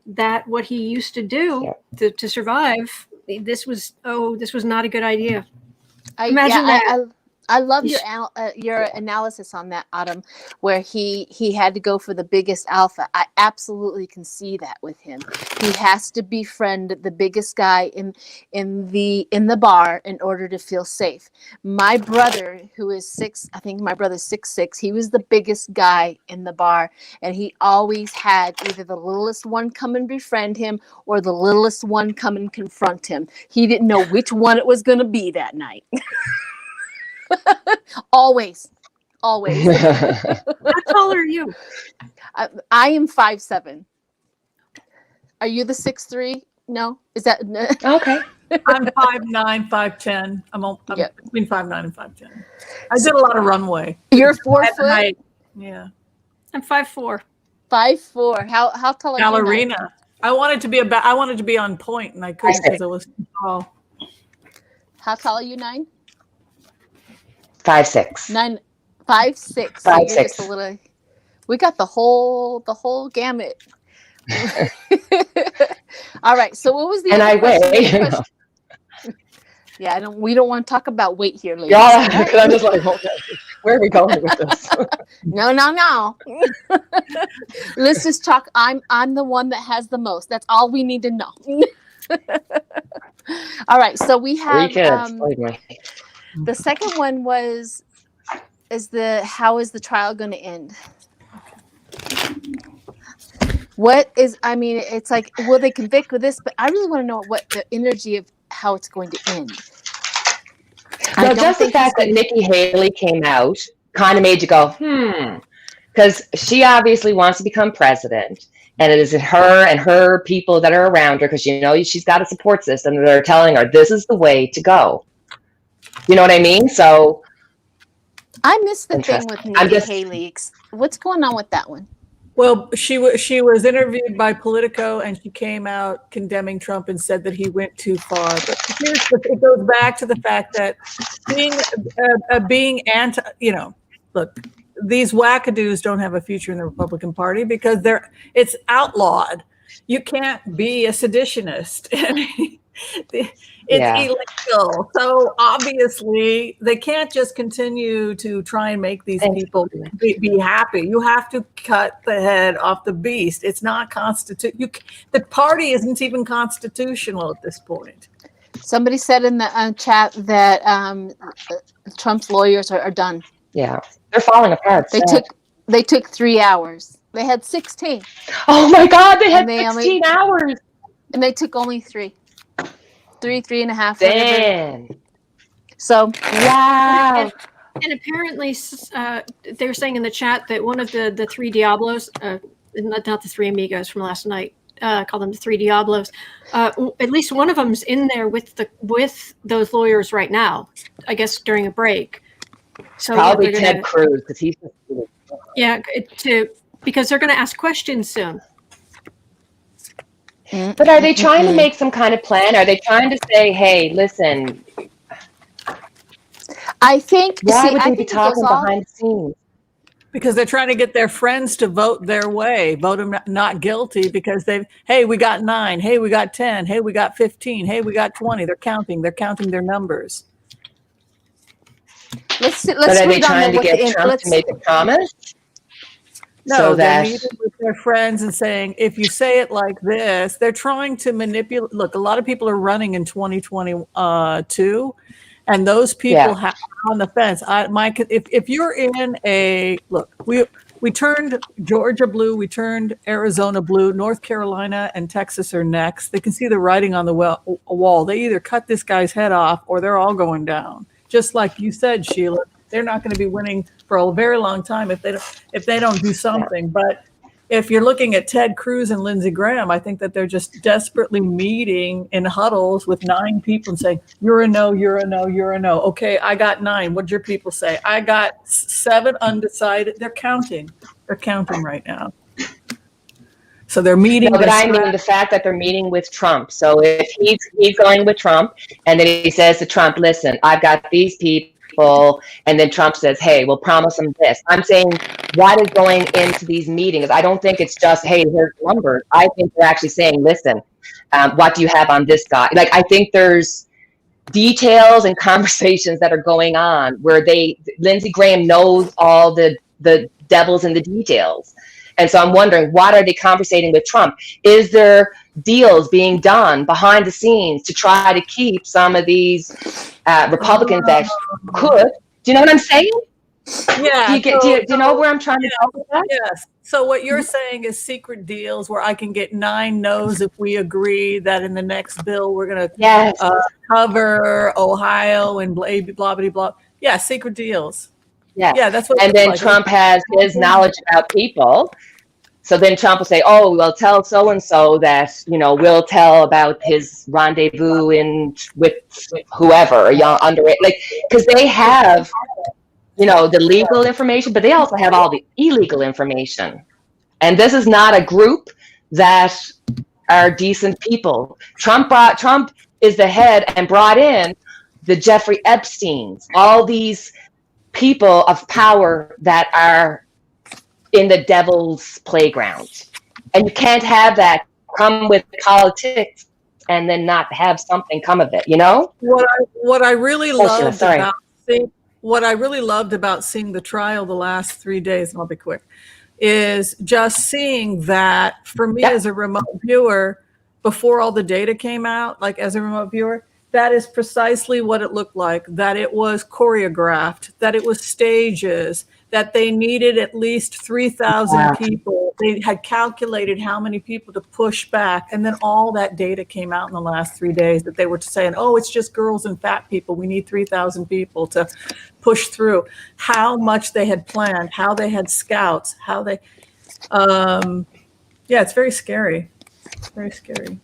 that what he used to do to survive. This was not a good idea. Imagine that. I love your analysis on that, Autumn, where he had to go for the biggest alpha. I absolutely can see that with him. He has to befriend the biggest guy in the bar in order to feel safe. My brother, who is 6, I think my brother's 6'6", he was the biggest guy in the bar, and he always had either the littlest one come and befriend him or the littlest one come and confront him. He didn't know which one it was going to be that night. always. How tall are you? I am 5'7". Are you the 6'3"? No, is that Okay? I'm 5'9", 5'10". I'm between 5'9" and 5'10". I did a lot of runway. You're 4 foot. Yeah, I'm 5'4". 5'4". How tall are you? Ballerina. I wanted to be on point, and I couldn't because I was too tall. How tall are you, 9? 5'6". 9, 5'6". So you're just a little. We got the whole gamut. All right. So what was the? And I weigh. Yeah, we don't want to talk about weight here, ladies. Yeah, because I'm just like, okay, where are we going with this? No. Let's just talk. I'm the one that has the most. That's all we need to know. All right. So we have 3 kids. the second one how is the trial going to end? It's like, will they convict with this? But I really want to know what the energy of how it's going to end. Well, just the fact that Nikki Haley came out kind of made you go, because she obviously wants to become president. And it is her and her people that are around her, because she's got a support system that are telling her this is the way to go. You know what I mean? So I missed the thing with Nikki Haley. What's going on with that one? Well, she was interviewed by Politico, and she came out condemning Trump and said that he went too far. But it goes back to the fact that being anti, look, these wackadoos don't have a future in the Republican Party because it's outlawed. You can't be a seditionist. It's illegal. So obviously they can't just continue to try and make these people be happy. You have to cut the head off the beast. It's not the party isn't even constitutional at this point. Somebody said in the chat that Trump's lawyers are done. Yeah, they're falling apart. They took 3 hours. They had 16. Oh my God, they had 16 hours. And they took only 3. 3.5. Damn. So wow. And apparently, they were saying in the chat that one of the 3 Diablos, not the 3 amigos from last night, call them the 3 Diablos. At least one of them's in there with those lawyers right now. I guess during a break. So probably Ted Cruz, because he's because they're going to ask questions soon. But are they trying to make some kind of plan? Are they trying to say, "Hey, listen"? I think. Why would they be talking behind the scenes? Because they're trying to get their friends to vote their way, vote them not guilty, because hey, we got 9. Hey, we got 10. Hey, we got 15. Hey, we got 20. They're counting their numbers. Let's but are they trying to get Trump to make a promise? No, they're meeting with their friends and saying, if you say it like this, they're trying to manipulate. Look, a lot of people are running in 2022, and those people have on the fence. If you're in we turned Georgia blue, we turned Arizona blue, North Carolina and Texas are next. They can see the writing on the wall. They either cut this guy's head off or they're all going down. Just like you said, Sheila, they're not going to be winning for a very long time if they don't do something. But if you're looking at Ted Cruz and Lindsey Graham, I think that they're just desperately meeting in huddles with 9 people and saying, you're a no, you're a no, you're a no. Okay, I got 9. What'd your people say? I got 7 undecided. They're counting. They're counting right now. So they're meeting. No, but I mean the fact that they're meeting with Trump. So if he's going with Trump, and then he says to Trump, listen, I've got these people. And then Trump says, hey, we'll promise them this. I'm saying, what is going into these meetings? I don't think it's just, hey, here's numbers. I think they're actually saying, listen, what do you have on this guy? Like, I think there's details and conversations that are going on where Lindsey Graham knows all the devils in the details. And so I'm wondering, what are they conversating with Trump? Is there deals being done behind the scenes to try to keep some of these Republicans that could? Do you know what I'm saying? Yeah. Do you know where I'm trying to go with that? Yes. So what you're saying is secret deals where I can get 9 no's if we agree that in the next bill we're going to cover Ohio and blah, blah, blah, blah. Yeah, secret deals. Yeah, that's what. And then Trump has his knowledge about people. So then Trump will say, oh, well, tell so-and-so that, we'll tell about his rendezvous with whoever, a young underage, like, because they have, the legal information, but they also have all the illegal information. And this is not a group that are decent people. Trump is the head and brought in the Jeffrey Epsteins, all these people of power that are in the devil's playground. And you can't have that come with politics and then not have something come of it, What I really loved about seeing the trial the last 3 days, and I'll be quick, is just seeing that for me as a remote viewer, before all the data came out, like as a remote viewer, that is precisely what it looked like, that it was choreographed, that it was stages, that they needed at least 3,000 people. They had calculated how many people to push back. And then all that data came out in the last 3 days that they were saying, oh, it's just girls and fat people. We need 3,000 people to push through. How much they had planned, how they had scouts, how they, it's very scary. Very scary.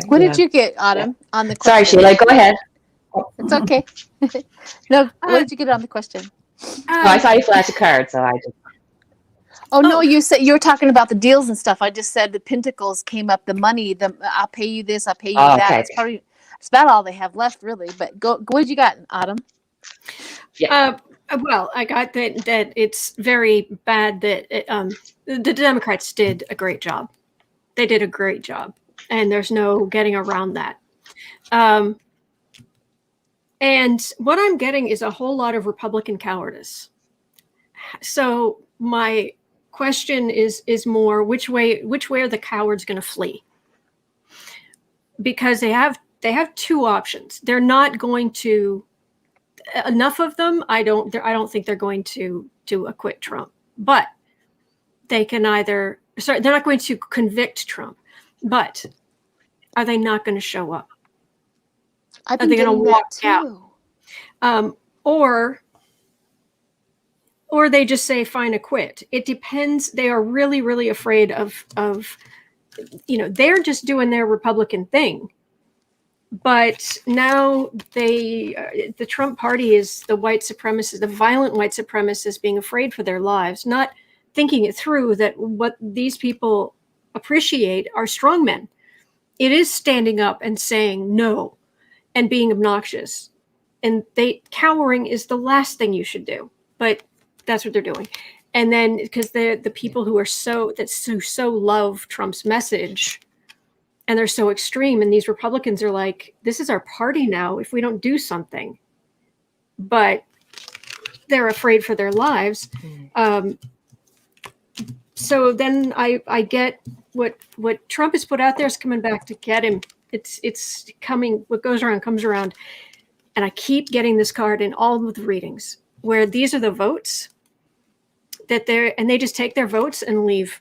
What did you get, Autumn, on the Sorry, question? Sheila, go ahead. It's okay. No, what did you get on the question? I saw you flash a card, so I just. Oh no, you said you were talking about the deals and stuff. I just said the Pentacles came up, the money, I'll pay you this, I'll pay you that. Okay. It's about all they have left, really. But what did you got, Autumn? Yeah. Well, I got that it's very bad that the Democrats did a great job. They did a great job, and there's no getting around that. And what I'm getting is a whole lot of Republican cowardice. So my question is more which way are the cowards going to flee? Because they have 2 options. They're not going to enough of them. I don't think they're going to acquit Trump, but they can they're not going to convict Trump, but are they not going to show up? Are they going to walk out? Or they just say, fine, acquit. It depends. They are really, really afraid of they're just doing their Republican thing. But now the Trump party is the white supremacists, the violent white supremacists being afraid for their lives, not thinking it through that what these people appreciate are strong men. It is standing up and saying no and being obnoxious. And cowering is the last thing you should do, but that's what they're doing. And then because the people who are so love Trump's message and they're so extreme, and these Republicans are like, this is our party now if we don't do something. But they're afraid for their lives. So then I get what Trump has put out there is coming back to get him. It's coming. What goes around comes around. And I keep getting this card in all of the readings where these are the votes that they just take their votes and leave.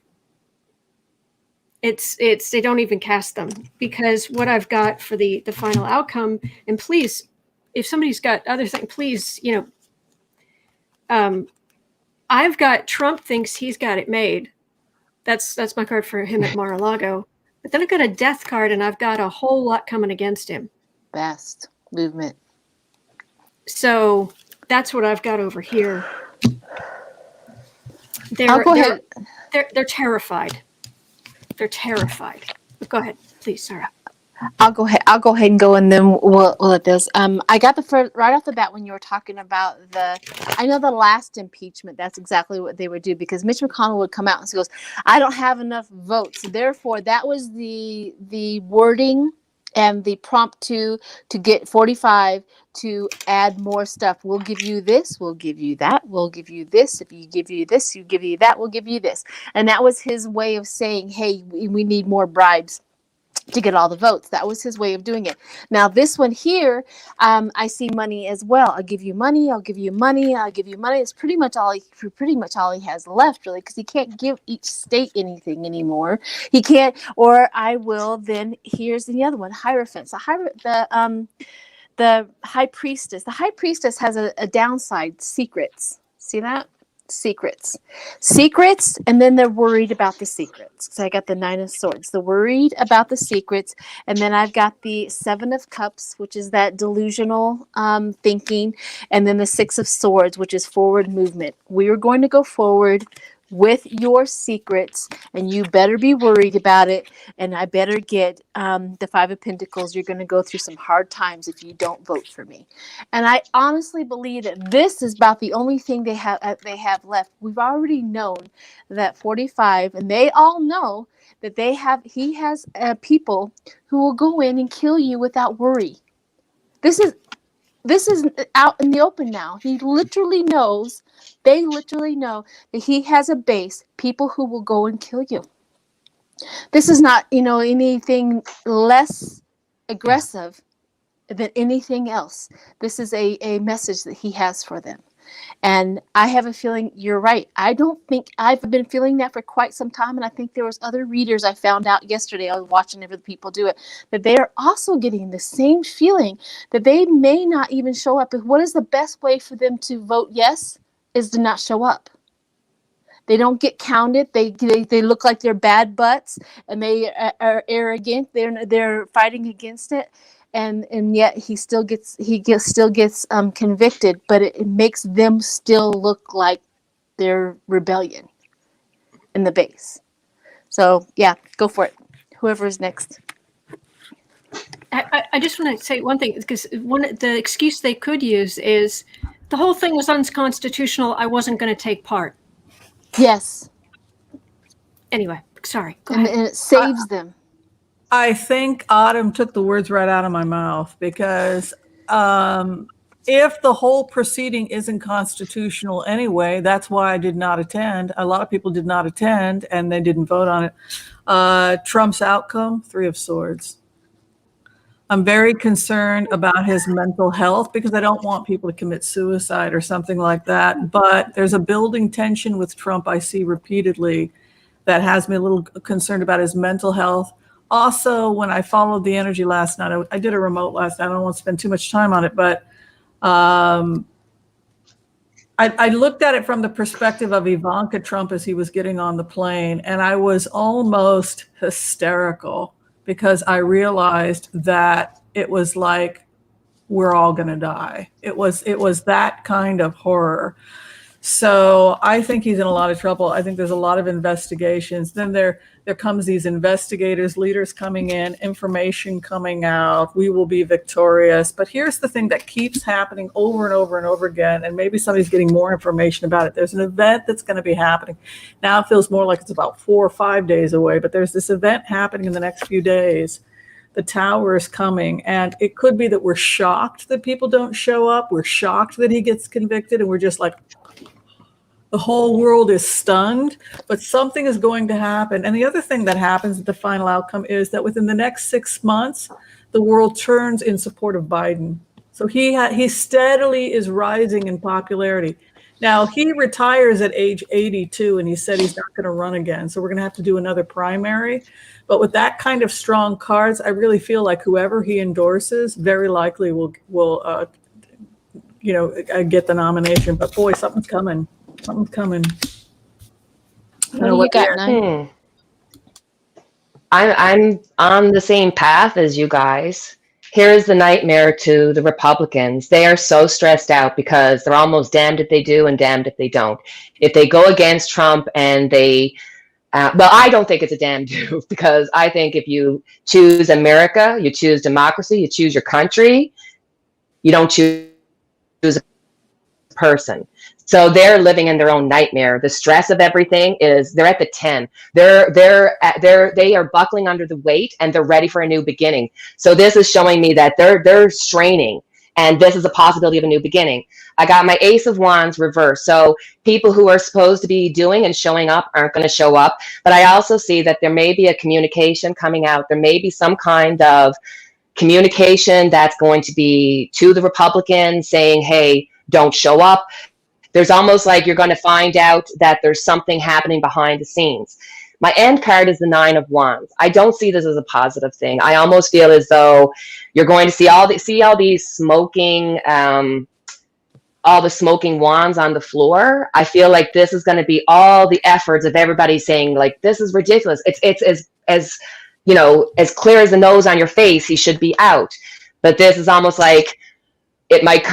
It's they don't even cast them, because what I've got for the final outcome, and please, if somebody's got other things, please, I've got Trump thinks he's got it made. That's my card for him at Mar-a-Lago. But then I've got a death card, and I've got a whole lot coming against him. Best movement. So that's what I've got over here. I'll go ahead. They're terrified. They're terrified. But go ahead, please, Sarah. I'll go ahead and go, and then we'll let this. I got the first right off the bat when you were talking about I know the last impeachment. That's exactly what they would do, because Mitch McConnell would come out and goes, "I don't have enough votes." Therefore, that was the wording and the prompt to get 45 to add more stuff. We'll give you this. We'll give you that. We'll give you this. If you give you this, you give you that. We'll give you this. And that was his way of saying, "Hey, we need more bribes to get all the votes." That was his way of doing it. Now this one here, I see money as well. I'll give you money. I'll give you money. I'll give you money. It's pretty much all he has left, really, because he can't give each state anything anymore. He can't. Or I will. Then here's the other one: Hierophants. The high priestess. The high priestess has a downside: secrets. See that? Secrets, and then they're worried about the secrets. So I got the 9 of Swords, the worried about the secrets, and then I've got the 7 of Cups, which is that delusional thinking, and then the 6 of Swords, which is forward movement. We are going to go forward with your secrets, and you better be worried about it. And I better get the 5 of Pentacles. You're going to go through some hard times if you don't vote for me. And I honestly believe that this is about the only thing they have left. We've already known that 45, and they all know that he has people who will go in and kill you without worry. This is out in the open now. He literally knows. They literally know that he has a base, people who will go and kill you. This is not, anything less aggressive than anything else. This is a message that he has for them. And I have a feeling you're right. I don't think I've been feeling that for quite some time. And I think there was other readers I found out yesterday. I was watching other people do it, that they are also getting the same feeling that they may not even show up. What is the best way for them to vote yes? Is to not show up. They don't get counted. They look like they're bad butts, and they are arrogant. They're fighting against it, and yet he still gets convicted. But it makes them still look like they're rebellion in the base. So yeah, go for it. Whoever is next. I just want to say one thing, because the excuse they could use is the whole thing was unconstitutional. I wasn't going to take part. Yes. Anyway, sorry. Go ahead. And it saves them. I think Autumn took the words right out of my mouth, because if the whole proceeding isn't constitutional anyway, that's why I did not attend. A lot of people did not attend, and they didn't vote on it. Trump's outcome, 3 of Swords. I'm very concerned about his mental health, because I don't want people to commit suicide or something like that. But there's a building tension with Trump I see repeatedly that has me a little concerned about his mental health. Also, when I followed the energy last night, I did a remote last night. I don't want to spend too much time on it, but I looked at it from the perspective of Ivanka Trump as he was getting on the plane, and I was almost hysterical, because I realized that it was like, we're all going to die. It was that kind of horror. So I think he's in a lot of trouble. I think there's a lot of investigations. Then there comes these investigators, leaders coming in, information coming out. We will be victorious. But here's the thing that keeps happening over and over and over again, and maybe somebody's getting more information about it. There's an event that's going to be happening. Now it feels more like it's about 4 or 5 days away, but there's this event happening in the next few days. The tower is coming, and it could be that we're shocked that people don't show up. We're shocked that he gets convicted, and we're just like, the whole world is stunned, but something is going to happen. And the other thing that happens at the final outcome is that within the next 6 months, the world turns in support of Biden. So he steadily is rising in popularity. Now, he retires at age 82, and he said he's not going to run again. So we're going to have to do another primary. But with that kind of strong cards, I really feel like whoever he endorses very likely will get the nomination. But boy, something's coming. Something's coming. What do you got, Nye? I'm on the same path as you guys. Here's the nightmare to the Republicans. They are so stressed out because they're almost damned if they do and damned if they don't. If they go against Trump and they, well, I don't think it's a damn do, because I think if you choose America, you choose democracy, you choose your country, you don't choose a person. So they're living in their own nightmare. The stress of everything is they're at the 10. They are buckling under the weight, and they're ready for a new beginning. So this is showing me that they're straining, and this is a possibility of a new beginning. I got my Ace of Wands reversed. So people who are supposed to be doing and showing up aren't going to show up. But I also see that there may be a communication coming out. There may be some kind of communication that's going to be to the Republicans saying, hey, don't show up. There's almost like you're going to find out that there's something happening behind the scenes. My end card is the 9 of Wands. I don't see this as a positive thing. I almost feel as though you're going to see all these smoking, all the smoking wands on the floor. I feel like this is going to be all the efforts of everybody saying, like, this is ridiculous. It's as as clear as the nose on your face. He should be out. But this is almost like, it might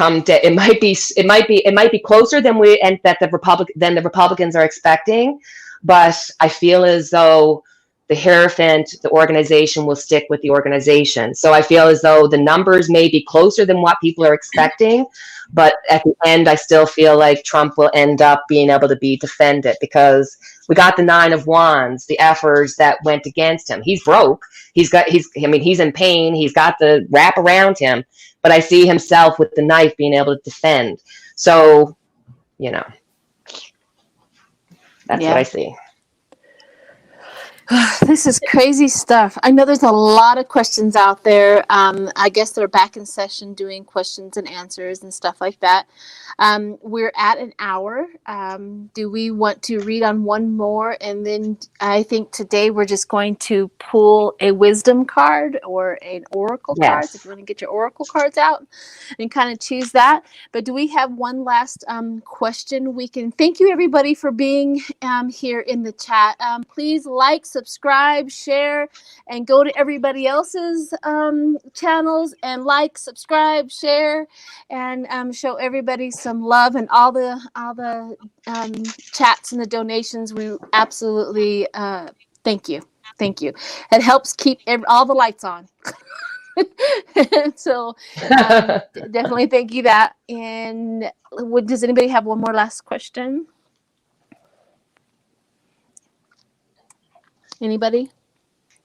be closer than the Republicans are expecting, but I feel as though the Hierophant, the organization, will stick with the organization. So I feel as though the numbers may be closer than what people are expecting, but at the end, I still feel like Trump will end up being able to be defended, because we got the 9 of Wands, the efforts that went against him. He's broke. He's in pain. He's got the wrap around him. But I see himself with the knife being able to defend. So, that's what I see. This is crazy stuff. I know there's a lot of questions out there. I guess they're back in session doing questions and answers and stuff like that. We're at an hour. Do we want to read on one more? And then I think today we're just going to pull a wisdom card or an oracle card. If you want to get your oracle cards out and kind of choose that. But do we have one last question? We can thank you everybody for being here in the chat. Please like, subscribe, share, and go to everybody else's channels and like, subscribe, share, and show everybody some love, and all the chats and the donations. We absolutely thank you. It helps keep all the lights on. So definitely thank you that. And does anybody have one more last question? Anybody?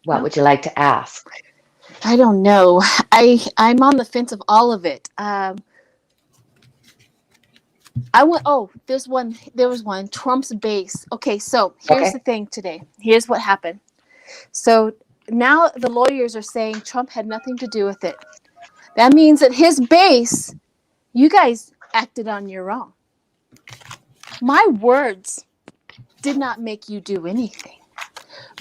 What would you like to ask? I don't know. I'm on the fence of all of it. There was one, Trump's base. Okay, so here's the thing today. Here's what happened. So now the lawyers are saying Trump had nothing to do with it. That means that his base, you guys acted on your own. My words did not make you do anything.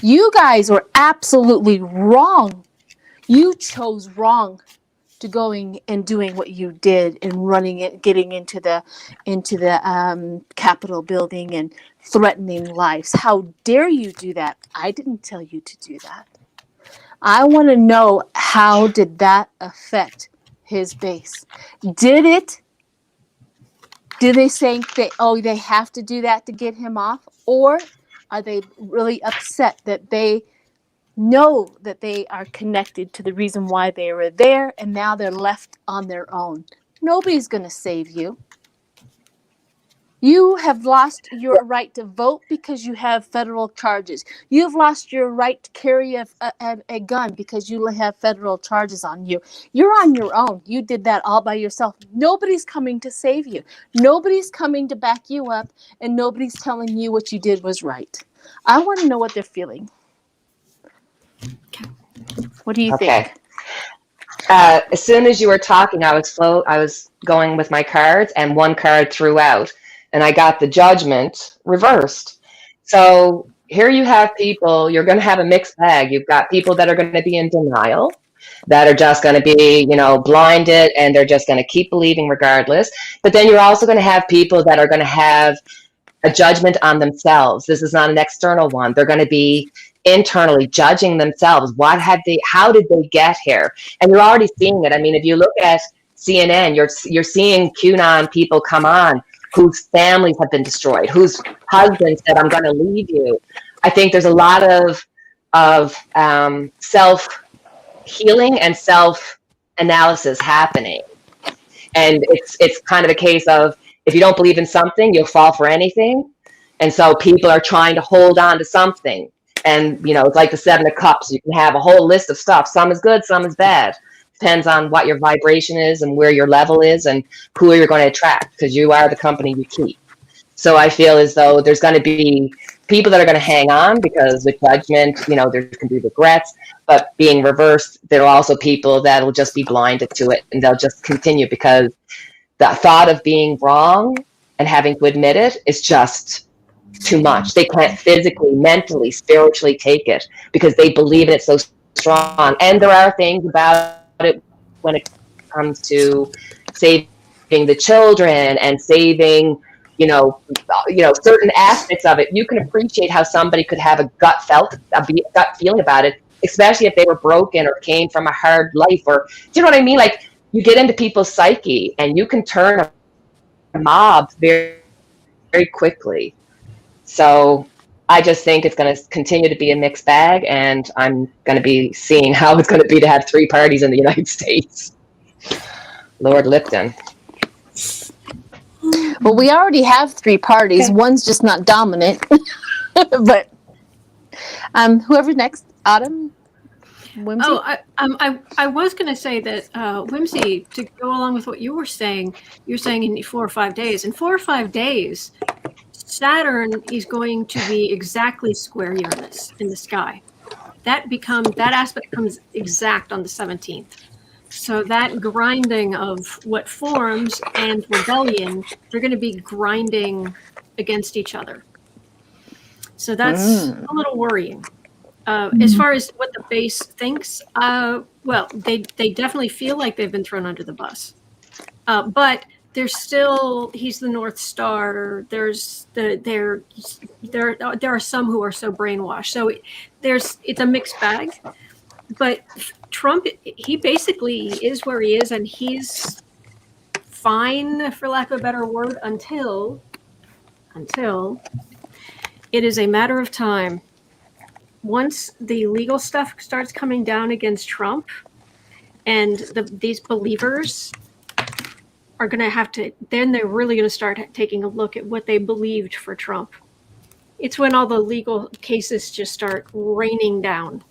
You guys were absolutely wrong. You chose wrong to going and doing what you did and running it, getting into the Capitol building and threatening lives. How dare you do that? I didn't tell you to do that. I want to know, how did that affect his base? Did they think they have to do that to get him off? Or are they really upset that they know that they are connected to the reason why they were there, and now they're left on their own? Nobody's going to save you. You have lost your right to vote because you have federal charges. You've lost your right to carry a gun because you have federal charges on you. You're on your own. You did that all by yourself. Nobody's coming to save you. Nobody's coming to back you up, and nobody's telling you what you did was right. I want to know what they're feeling. What do you think? As soon as you were talking, I was going with my cards, and one card threw out. and I got the Judgment reversed. So here you have people, you're going to have a mixed bag. You've got people that are going to be in denial, that are just going to be, blinded, and they're just going to keep believing regardless. But then you're also going to have people that are going to have a judgment on themselves. This is not an external one. They're going to be internally judging themselves. How did they get here? And you're already seeing it. I mean, if you look at CNN, you're seeing QAnon people come on whose families have been destroyed, whose husbands said, I'm going to leave you. I think there's a lot of self-healing and self-analysis happening. And it's kind of a case of, if you don't believe in something, you'll fall for anything. And so people are trying to hold on to something. And, it's like the 7 of Cups. You can have a whole list of stuff. Some is good, some is bad. Depends on what your vibration is and where your level is and who you're going to attract, because you are the company you keep. So I feel as though there's going to be people that are going to hang on, because with Judgment, there can be regrets. But being reversed, there are also people that will just be blinded to it, and they'll just continue, because the thought of being wrong and having to admit it is just too much. They can't physically, mentally, spiritually take it, because they believe in it so strong. And there are things about it when it comes to saving the children and saving, certain aspects of it. You can appreciate how somebody could have a gut feeling about it, especially if they were broken or came from a hard life, or, do you know what I mean? Like, you get into people's psyche and you can turn a mob very, very quickly. So I just think it's going to continue to be a mixed bag, and I'm going to be seeing how it's going to be to have 3 parties in the United States. Lord Lipton. Well, we already have 3 parties. Okay. One's just not dominant. But whoever's next, Autumn? Whimsy? Oh, I was going to say that, Whimsy, to go along with what you were saying, you're saying in 4 or 5 days. In 4 or 5 days, Saturn is going to be exactly square Uranus in the sky. That aspect becomes exact on the 17th. So that grinding of what forms and rebellion, they're going to be grinding against each other. So that's a little worrying. As far as what the base thinks, well, they definitely feel like they've been thrown under the bus. But there's still, he's the North Star. There are some who are so brainwashed. So it's a mixed bag. But Trump, he basically is where he is, and he's fine, for lack of a better word, until it is a matter of time. Once the legal stuff starts coming down against Trump, and these believers are going to have to, then they're really going to start taking a look at what they believed for Trump. It's when all the legal cases just start raining down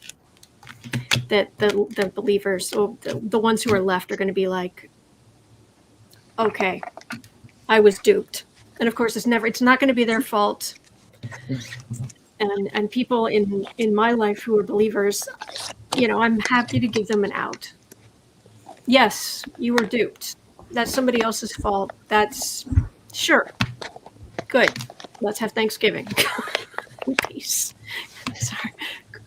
that the believers, or the ones who are left, are going to be like, okay, I was duped. And of course, it's not going to be their fault. And people in my life who are believers, I'm happy to give them an out. Yes, you were duped. That's somebody else's fault. That's sure. Good. Let's have Thanksgiving. Peace. Sorry.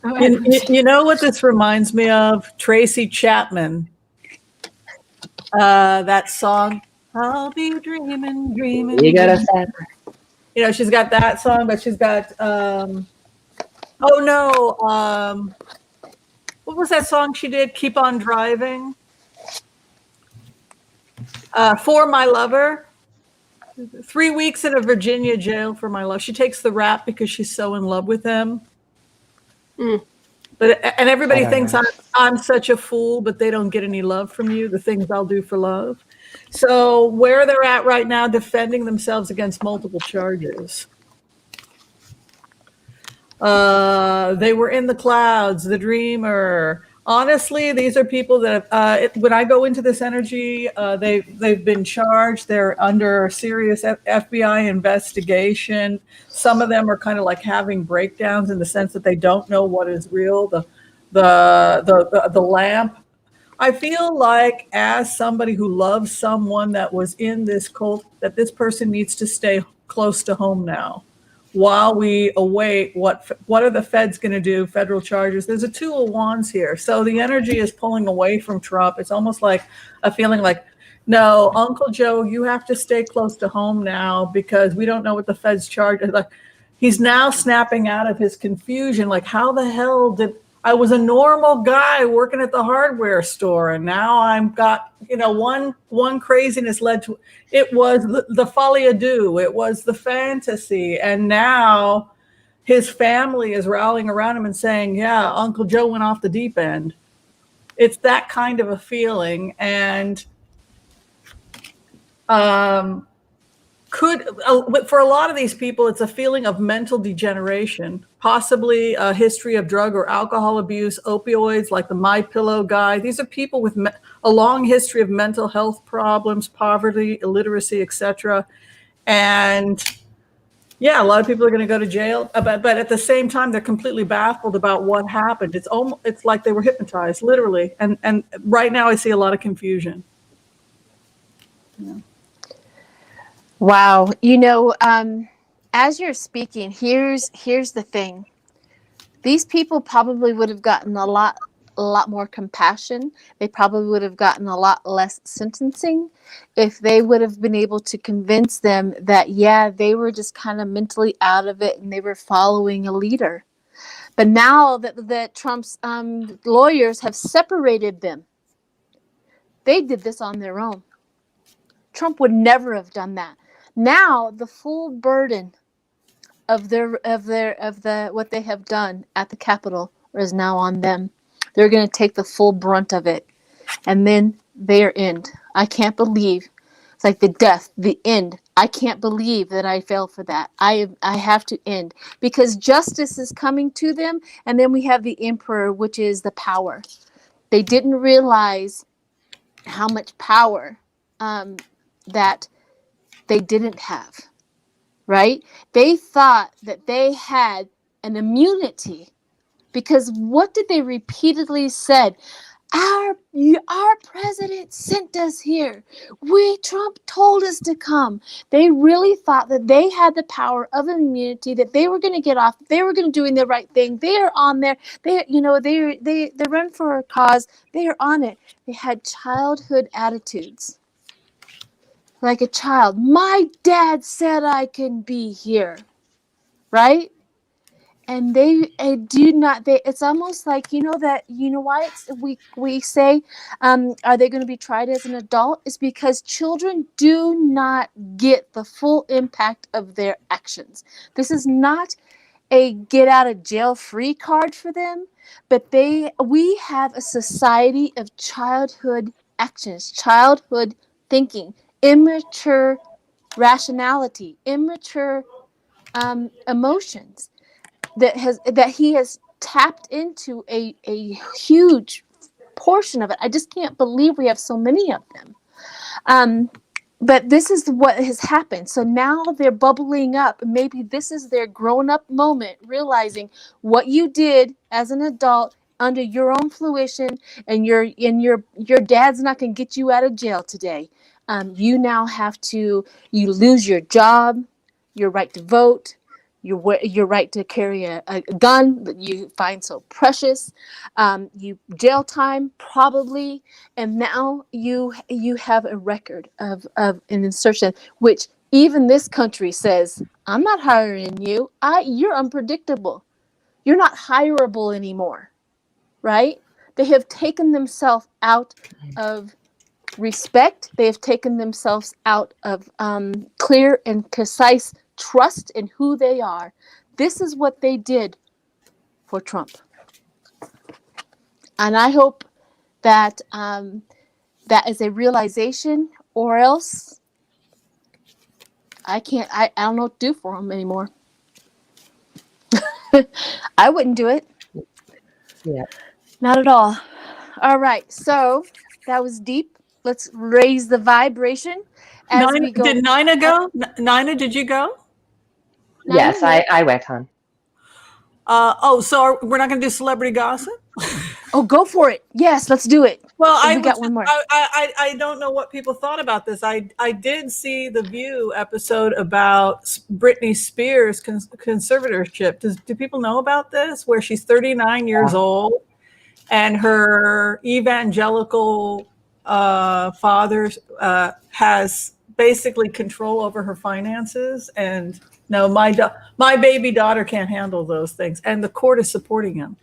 You know what this reminds me of? Tracy Chapman. That song, I'll be dreaming. You got a she's got that song, but she's got what was that song she did? Keep on Driving. For My Lover. 3 weeks in a Virginia jail for my love. She takes the rap because she's so in love with him. And everybody thinks I'm such a fool, but they don't get any love from you. The things I'll do for love. So where they're at right now, defending themselves against multiple charges. They were in the clouds, the dreamer. Honestly, these are people that when I go into this energy, they've been charged. They're under serious FBI investigation. Some of them are kind of like having breakdowns in the sense that they don't know what is real. The lamp. I feel like, as somebody who loves someone that was in this cult, that this person needs to stay close to home now while we await what are the feds going to do, federal charges. There's a two of wands here. So the energy is pulling away from Trump. It's almost like a feeling like, no, Uncle Joe, you have to stay close to home now because we don't know what the feds charge. Like, he's now snapping out of his confusion. Like, how the hell did I was a normal guy working at the hardware store, and now I'm got, one craziness led to, it was the folie à deux, it was the fantasy, and now his family is rallying around him and saying, yeah, Uncle Joe went off the deep end. It's that kind of a feeling, and for a lot of these people, it's a feeling of mental degeneration, possibly a history of drug or alcohol abuse, opioids, like the My Pillow guy. These are people with a long history of mental health problems, poverty, illiteracy, etc. And yeah, a lot of people are going to go to jail, but at the same time, they're completely baffled about what happened. It's like they were hypnotized, literally. And right now, I see a lot of confusion. Yeah. Wow. As you're speaking, here's the thing. These people probably would have gotten a lot more compassion. They probably would have gotten a lot less sentencing if they would have been able to convince them that, yeah, they were just kind of mentally out of it and they were following a leader. But now that Trump's lawyers have separated them, they did this on their own. Trump would never have done that. Now the full burden of what they have done at the Capitol is now on them. They're going to take the full brunt of it, and then their end. I can't believe it's like the death, the end. I can't believe that I fell for that. I have to end because justice is coming to them, and then we have the emperor, which is the power. They didn't realize how much power that they didn't have, right? They thought that they had an immunity because what did they repeatedly said? Our president sent us here. Trump told us to come. They really thought that they had the power of immunity, that they were going to get off. They were going to doing the right thing. They are on there. They run for a cause. They are on it. They had childhood attitudes. Like a child. My dad said I can be here. Right? And they do not. It's almost like why we say, are they going to be tried as an adult? Is because children do not get the full impact of their actions. This is not a get out of jail free card for them, but we have a society of childhood actions, childhood thinking, immature rationality, immature emotions. That he has tapped into a huge portion of it. I just can't believe we have so many of them. But this is what has happened. So now they're bubbling up. Maybe this is their grown-up moment, realizing what you did as an adult under your own fruition, and your dad's not going to get you out of jail today. You now you lose your job, your right to vote, your right to carry a gun that you find so precious, you jail time probably, and now you have a record of an insertion, which even this country says, I'm not hiring you. You're unpredictable. You're not hireable anymore, right? They have taken themselves out of respect. They have taken themselves out of clear and concise trust in who they are. This is what they did for Trump. And I hope that that is a realization, or else I don't know what to do for him anymore. I wouldn't do it. Yeah. Not at all. All right. So that was deep. Let's raise the vibration as we go. Did Nina go? Nina, did you go? Yes, I went, hon. So we're not going to do celebrity gossip? Oh, go for it. Yes, let's do it. Well, we got one more. I don't know what people thought about this. I did see the View episode about Britney Spears' conservatorship. Do people know about this? Where she's 39 years old, and her evangelical father has basically control over her finances. And no, my baby daughter can't handle those things, and the court is supporting him.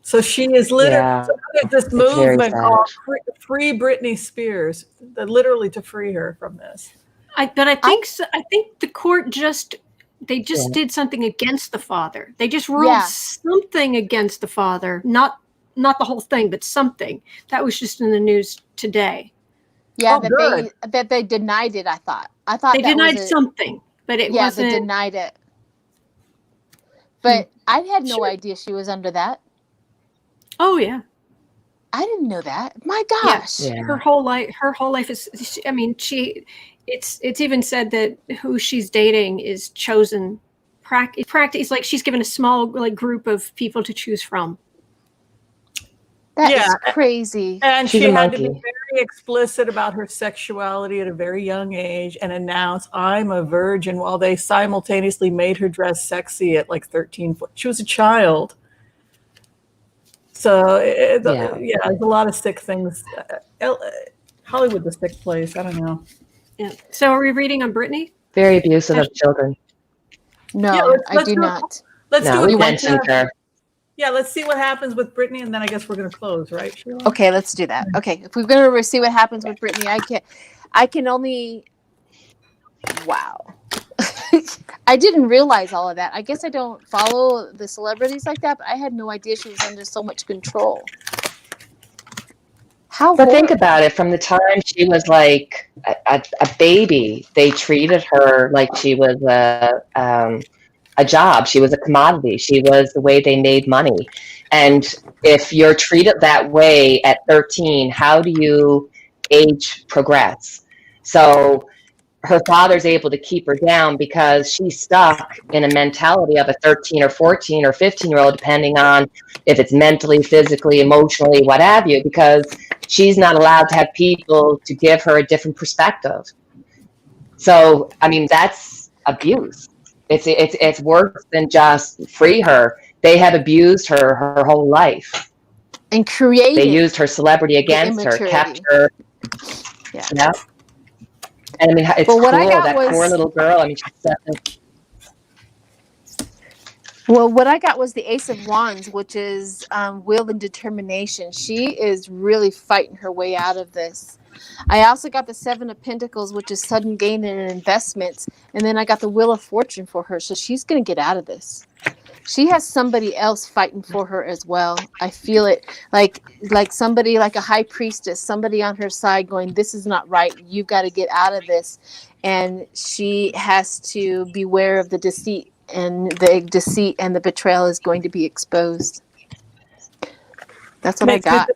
So she is literally, Yeah, so there's this it's very movement sad. called Free Britney Spears, literally to free her from this. I think the court just did something against the father. They just ruled something against the father, not the whole thing, but something. That was just in the news today. Yeah, good. that they denied it. I thought They that denied was something, but it wasn't. they denied it. But I had no idea she was under that. Oh yeah. I didn't know that. My gosh. Yeah. Her whole life is, I mean, it's even said that who she's dating is chosen practice, like she's given a small group of people to choose from. That is crazy. And She's she a had to be monkey. very explicit about her sexuality at a very young age and announce, I'm a virgin, while they simultaneously made her dress sexy at like 13. She was a child. So there's a lot of sick things. Hollywood's a sick place. I don't know. Yeah. So are we reading on Britney? Very abusive of children. No, I do not. Let's do we it. mentioned her. Yeah, let's see what happens with Britney, and then I guess we're going to close, right, Sheila? Okay, let's do that. Okay, if we're going to see what happens with Britney, I can only. Wow. I didn't realize all of that. I guess I don't follow the celebrities like that, but I had no idea she was under so much control. But think about it. From the time she was like a baby, they treated her like she was a job. She was a commodity. She was the way they made money. And if you're treated that way at 13, how do you age progress? So her father's able to keep her down because she's stuck in a mentality of a 13 or 14 or 15-year-old, depending on if it's mentally, physically, emotionally, what have you, because she's not allowed to have people to give her a different perspective. So, I mean, that's abuse. It's worse than just free her. They have abused her whole life. And created. They used her celebrity against her, kept her. Yeah. And I mean, it's cruel, that poor little girl. I mean, well, what I got was the Ace of Wands, which is will and determination. She is really fighting her way out of this. I also got the Seven of Pentacles, which is sudden gain in investments. And then I got the Wheel of Fortune for her. So she's going to get out of this. She has somebody else fighting for her as well. I feel it like somebody, like a high priestess, somebody on her side going, this is not right. You've got to get out of this. And she has to beware of the deceit, and the betrayal is going to be exposed. That's what I got.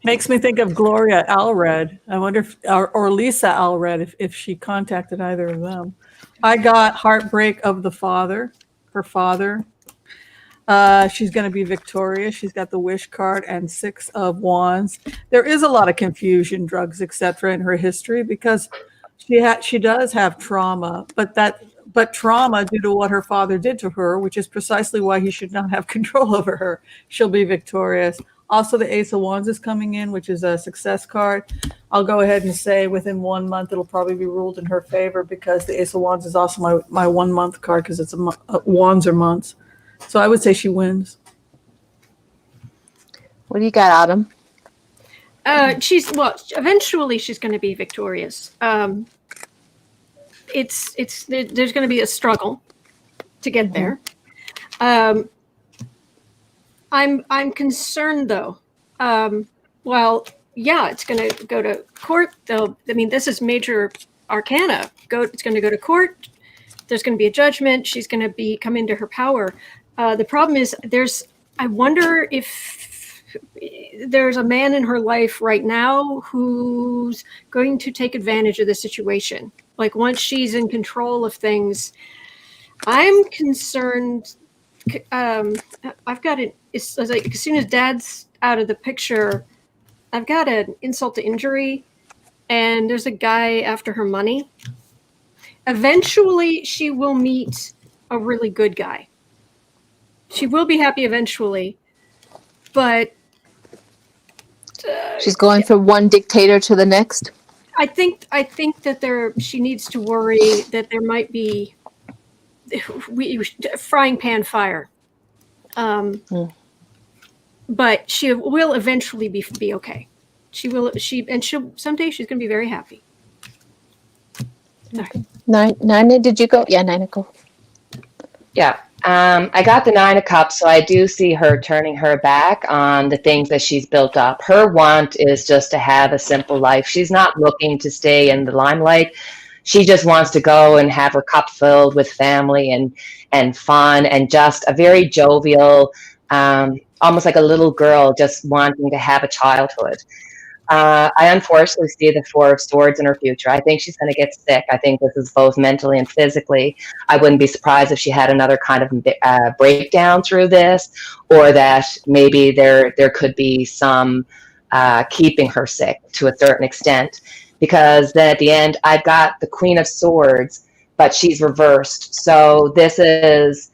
Makes me think of Gloria Allred. I wonder if, or Lisa Allred, if she contacted either of them. I got Heartbreak of the Father, her father. She's going to be victorious. She's got the Wish card and Six of Wands. There is a lot of confusion, drugs, etc., in her history because she does have trauma, but trauma due to what her father did to her, which is precisely why he should not have control over her. She'll be victorious. Also, the Ace of Wands is coming in, which is a success card. I'll go ahead and say within 1 month, it'll probably be ruled in her favor because the Ace of Wands is also my 1 month card because it's wands or months. So I would say she wins. What do you got, Autumn? Eventually she's going to be victorious. There's going to be a struggle to get there. I'm concerned though. It's going to go to court though. I mean, this is major arcana. It's going to go to court. There's going to be a judgment. She's going to come into her power. The problem is I wonder if there's a man in her life right now who's going to take advantage of the situation. Like once she's in control of things, I'm concerned. I've got it. It's like as soon as Dad's out of the picture, I've got an insult to injury, and there's a guy after her money. Eventually, she will meet a really good guy. She will be happy eventually, but She's going from one dictator to the next. I think that she needs to worry that there might be frying pan fire. But she will eventually be okay. She'll someday she's going to be very happy. Nina, did you go? Yeah, Nina, go. Yeah. I got the 9 of Cups, so I do see her turning her back on the things that she's built up. Her want is just to have a simple life. She's not looking to stay in the limelight. She just wants to go and have her cup filled with family and fun and just a very jovial, almost like a little girl just wanting to have a childhood. I unfortunately see the 4 of Swords in her future. I think she's going to get sick. I think this is both mentally and physically. I wouldn't be surprised if she had another kind of breakdown through this, or that maybe there could be some keeping her sick to a certain extent. Because then at the end, I've got the Queen of Swords, but she's reversed. So this is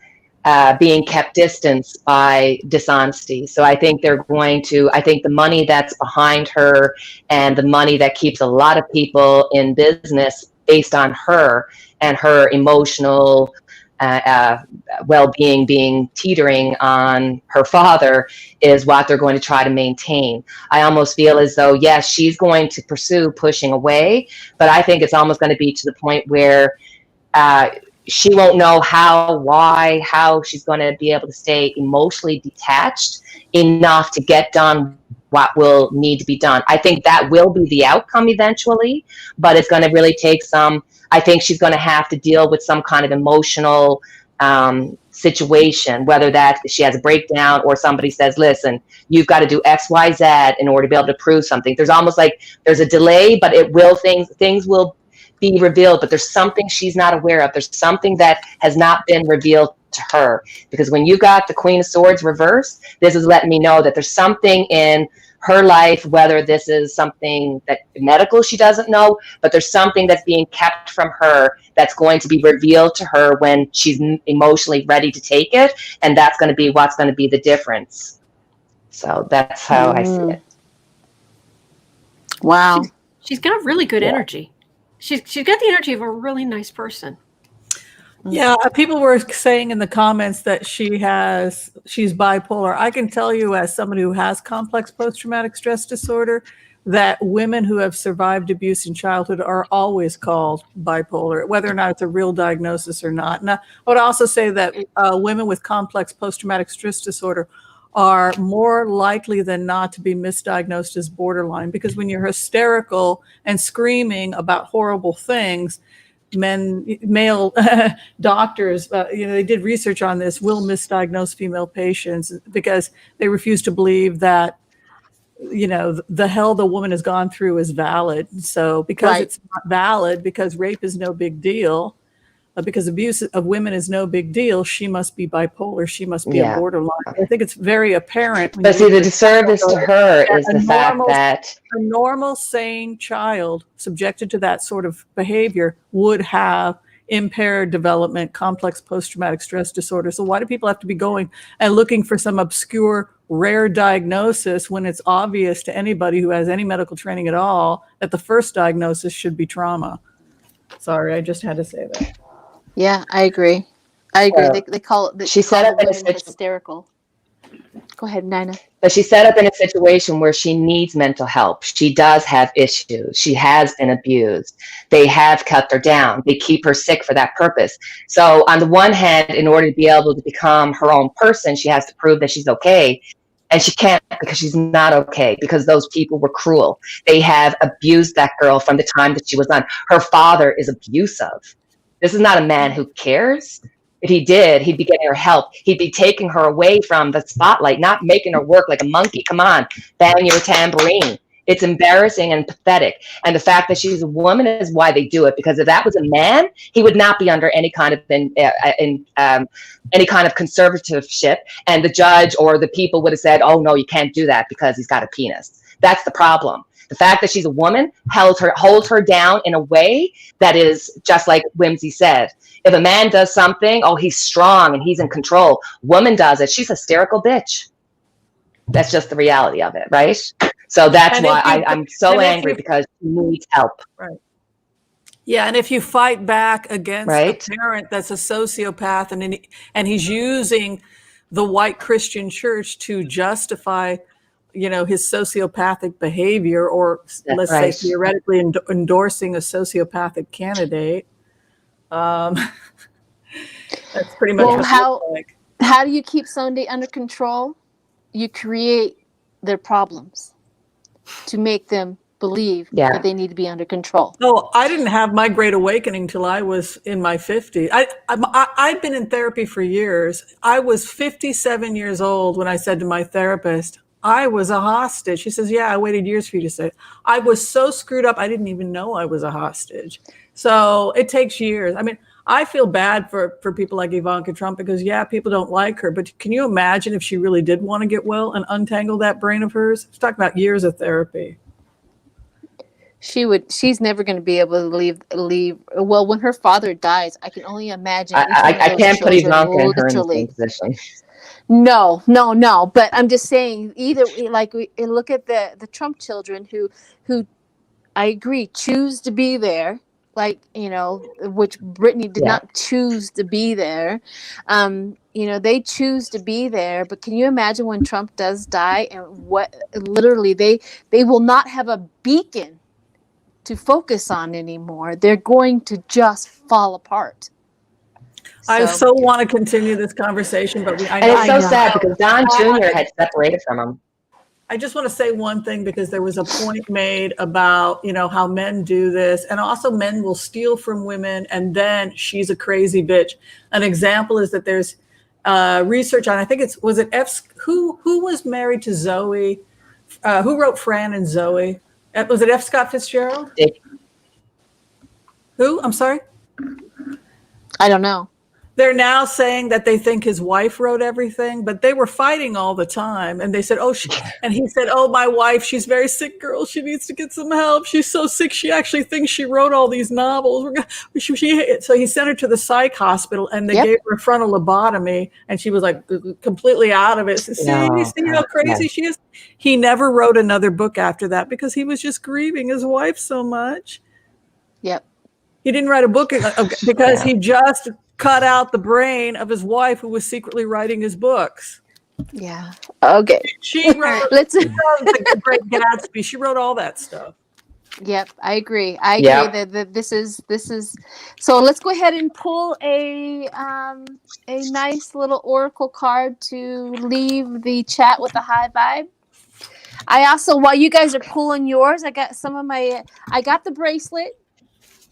being kept distance by dishonesty. So I think I think the money that's behind her and the money that keeps a lot of people in business based on her and her emotional well-being being teetering on her father is what they're going to try to maintain. I almost feel as though, yes, she's going to pursue pushing away, but I think it's almost going to be to the point where she won't know how she's going to be able to stay emotionally detached enough to get done what will need to be done. I think that will be the outcome eventually, but it's going to really take I think she's going to have to deal with some kind of emotional situation, whether that she has a breakdown or somebody says, listen, you've got to do X, Y, Z in order to be able to prove something. There's almost like there's a delay, but things will be revealed, but there's something she's not aware of. There's something that has not been revealed to her, because when you got the Queen of Swords reversed, this is letting me know that there's something in her life, whether this is something that medical she doesn't know, but there's something that's being kept from her that's going to be revealed to her when she's emotionally ready to take it, and that's going to be what's going to be the difference. So that's how I see it. Wow. She's got really good energy. She's got the energy of a really nice person. Yeah, people were saying in the comments that she's bipolar. I can tell you, as somebody who has complex post-traumatic stress disorder, that women who have survived abuse in childhood are always called bipolar, whether or not it's a real diagnosis or not. And I would also say that women with complex post-traumatic stress disorder are more likely than not to be misdiagnosed as borderline, because when you're hysterical and screaming about horrible things, male doctors, they did research on this, will misdiagnose female patients because they refuse to believe that, the hell the woman has gone through is valid. So because it's not valid, because rape is no big deal, because abuse of women is no big deal, she must be bipolar, she must be a borderline. I think it's very apparent. But see, the disservice to her is the fact that a normal, sane child subjected to that sort of behavior would have impaired development, complex post-traumatic stress disorder. So why do people have to be going and looking for some obscure, rare diagnosis when it's obvious to anybody who has any medical training at all that the first diagnosis should be trauma? Sorry, I just had to say that. Yeah, I agree. They call it. She set up in a hysterical. Go ahead, Nina. But she's set up in a situation where she needs mental help. She does have issues. She has been abused. They have cut her down. They keep her sick for that purpose. So on the one hand, in order to be able to become her own person, she has to prove that she's okay. And she can't, because she's not okay, because those people were cruel. They have abused that girl from the time that she was on. Her father is abusive. This is not a man who cares. If he did, he'd be getting her help. He'd be taking her away from the spotlight, not making her work like a monkey. Come on, bang your tambourine. It's embarrassing and pathetic. And the fact that she's a woman is why they do it. Because if that was a man, he would not be under any kind of any kind of conservatorship. And the judge or the people would have said, "Oh no, you can't do that because he's got a penis." That's the problem. The fact that she's a woman holds her down in a way that is just like Whimsy said. If a man does something, oh, he's strong and he's in control. Woman does it, she's a hysterical bitch. That's just the reality of it, right? So that's And why if you- I'm so and if angry you- because she needs help. Right. Yeah, and if you fight back against Right. a parent that's a sociopath and he's using the white Christian church to justify, his sociopathic behavior, or let's right. say theoretically endorsing a sociopathic candidate, that's pretty much Well, what it how- looks like. How do you keep Sunday under control? You create their problems to make them believe Yeah. that they need to be under control. Oh, I didn't have my great awakening till I was in my 50s. I'd been in therapy for years. I was 57 years old when I said to my therapist, I was a hostage. She says, yeah, I waited years for you to say it. I was so screwed up, I didn't even know I was a hostage. So it takes years. I mean, I feel bad for people like Ivanka Trump because, yeah, people don't like her. But can you imagine if she really did want to get well and untangle that brain of hers? Let's talk about years of therapy. She's never going to be able to leave. Well, when her father dies, I can only imagine. each one I of those can't put children Ivanka and her in the literally- same position. No. But I'm just saying, either like we look at the Trump children who I agree choose to be there, like which Brittany did Yeah. not choose to be there. They choose to be there. But can you imagine when Trump does die and what literally they will not have a beacon to focus on anymore. They're going to just fall apart. I so want to continue this conversation, but and it's so sad because Don Jr. had separated from him. I just want to say one thing because there was a point made about, how men do this, and also men will steal from women and then she's a crazy bitch. An example is that there's research on, I think who was married to Zoe? Who wrote Fran and Zoe? Was it F. Scott Fitzgerald? Who? I'm sorry? I don't know. They're now saying that they think his wife wrote everything, but they were fighting all the time. And they said, and he said, oh, my wife, she's very sick, girl. She needs to get some help. She's so sick. She actually thinks she wrote all these novels. So he sent her to the psych hospital and they gave her a frontal lobotomy. And she was like completely out of it. So, see how crazy she is? He never wrote another book after that because he was just grieving his wife so much. Yep. He didn't write a book because he just cut out the brain of his wife who was secretly writing his books. Yeah. Okay. She wrote the Great Gatsby. She wrote all that stuff. Yep, I agree. I agree that this is so let's go ahead and pull a nice little oracle card to leave the chat with a high vibe. I also, while you guys are pulling yours, I got the bracelet.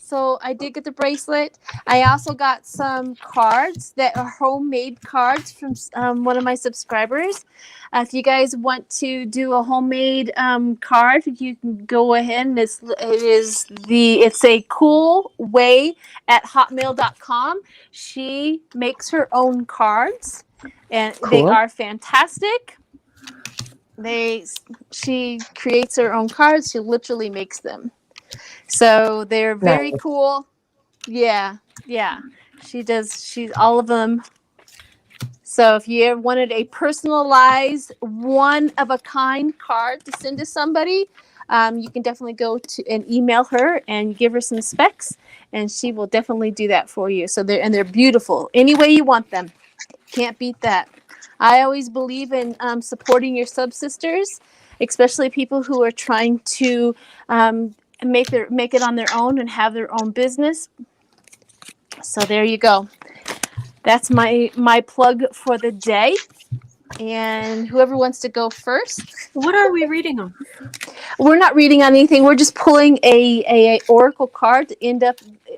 So I did get the bracelet. I also got some cards that are homemade cards from one of my subscribers. If you guys want to do a homemade card, you can go ahead and it's a cool way at hotmail.com. She makes her own cards and they are fantastic. She creates her own cards. She literally makes them. So they're very cool. Yeah. She does. She's all of them. So if you ever wanted a personalized, one-of-a-kind card to send to somebody, you can definitely go to and email her and give her some specs, and she will definitely do that for you. So they're beautiful. Any way you want them. Can't beat that. I always believe in supporting your sub-sisters, especially people who are trying to make it on their own and have their own business. So there you go. That's my plug for the day. And whoever wants to go first. What are we reading on? We're not reading on anything. We're just pulling a oracle card to end up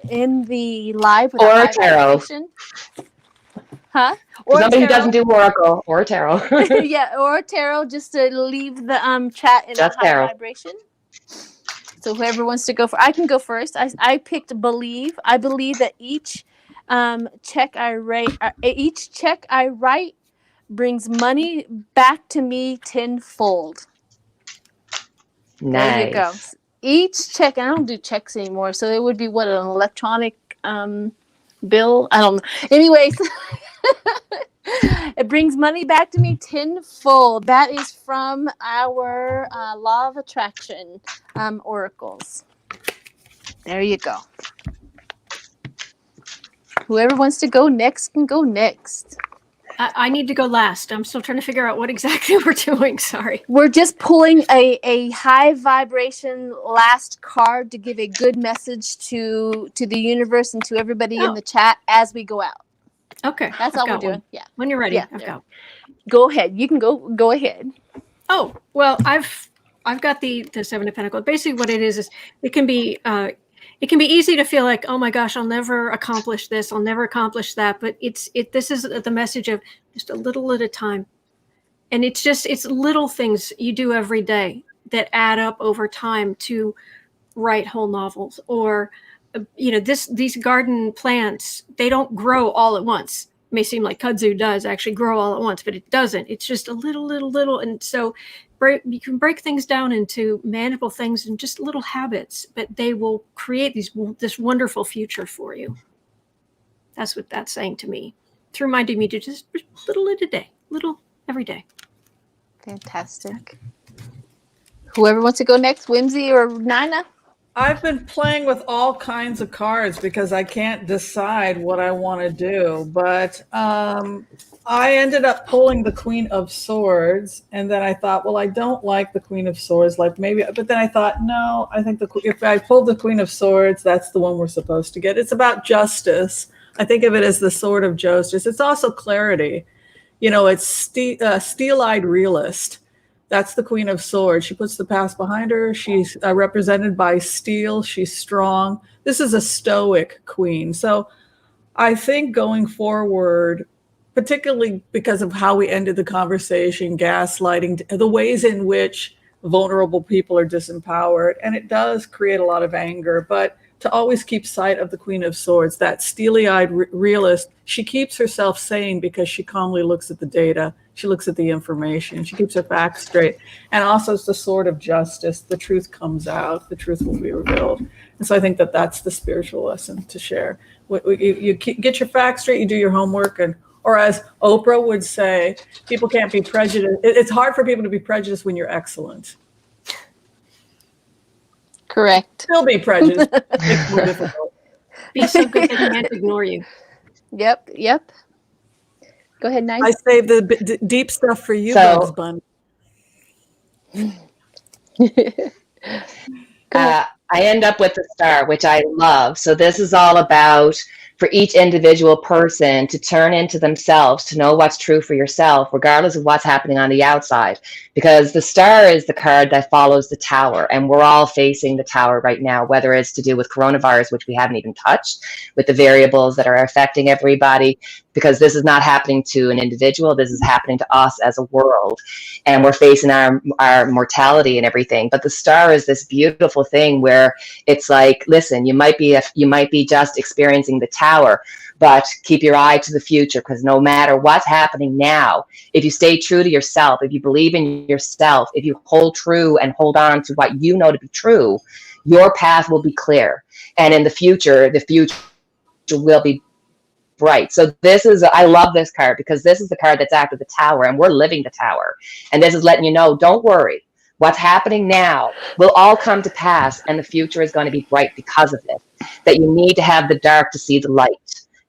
in the live with or a tarot. Huh? Or somebody who doesn't do oracle or tarot. Yeah, or tarot, just to leave the chat in a high vibration. So whoever wants to go I can go first. I picked believe. I believe that each check I write brings money back to me tenfold. There you go. Nice. Each check, I don't do checks anymore, so it would be what, an electronic bill? I don't know. Anyways, it brings money back to me tenfold. That is from our Law of Attraction oracles. There you go. Whoever wants to go next can go next. I need to go last. I'm still trying to figure out what exactly we're doing. Sorry. We're just pulling a high vibration last card to give a good message to the universe and to everybody in the chat as we go out. Okay. That's all we're doing. Yeah. When you're ready, Yeah, I've got. Go ahead. You can go ahead. Oh, well, I've got the Seven of Pentacles. Basically what it is it can be easy to feel like, oh my gosh, I'll never accomplish this, I'll never accomplish that. But this is the message of just a little at a time. And it's little things you do every day that add up over time to write whole novels. Or these garden plants, they don't grow all at once. It may seem like kudzu does actually grow all at once, but it doesn't. It's just a little. And so you can break things down into manageable things and just little habits, but they will create this wonderful future for you. That's what that's saying to me. It's reminding me to just little at a day, little every day. Fantastic. Whoever wants to go next, Whimsy or Nina? I've been playing with all kinds of cards because I can't decide what I want to do. But I ended up pulling the Queen of Swords, and then I thought, well, I don't like the Queen of Swords, but then I thought, no, I think if I pulled the Queen of Swords, that's the one we're supposed to get. It's about justice. I think of it as the sword of justice. It's also clarity. It's steel-eyed realist. That's the Queen of Swords. She puts the past behind her. She's represented by steel. She's strong. This is a stoic queen. So I think going forward, particularly because of how we ended the conversation, gaslighting, the ways in which vulnerable people are disempowered, and it does create a lot of anger, but to always keep sight of the Queen of Swords, that steely-eyed realist, she keeps herself sane because she calmly looks at the data. She looks at the information. She keeps her facts straight. And also it's the sword of justice. The truth comes out. The truth will be revealed. And so I think that's the spiritual lesson to share. You get your facts straight. You do your homework. Or as Oprah would say, people can't be prejudiced. It's hard for people to be prejudiced when you're excellent. Correct. Still be prejudiced. It's more difficult. Be so good they can't ignore you. Yep. Go ahead, Nina. I saved the deep stuff for you, So- Bugs Bunny. I end up with the star, which I love. So this is all about for each individual person to turn into themselves, to know what's true for yourself, regardless of what's happening on the outside. Because the star is the card that follows the tower. And we're all facing the tower right now, whether it's to do with coronavirus, which we haven't even touched, with the variables that are affecting everybody, because this is not happening to an individual. This is happening to us as a world. And we're facing our mortality and everything. But the star is this beautiful thing where it's like, listen, you might be just experiencing the tower, but keep your eye to the future, because no matter what's happening now, if you stay true to yourself, if you believe in yourself, if you hold true and hold on to what you know to be true, your path will be clear. And in the future will be bright. So I love this card because this is the card that's after the tower, and we're living the tower. And this is letting you know, don't worry. What's happening now will all come to pass, and the future is going to be bright because of it. That you need to have the dark to see the light.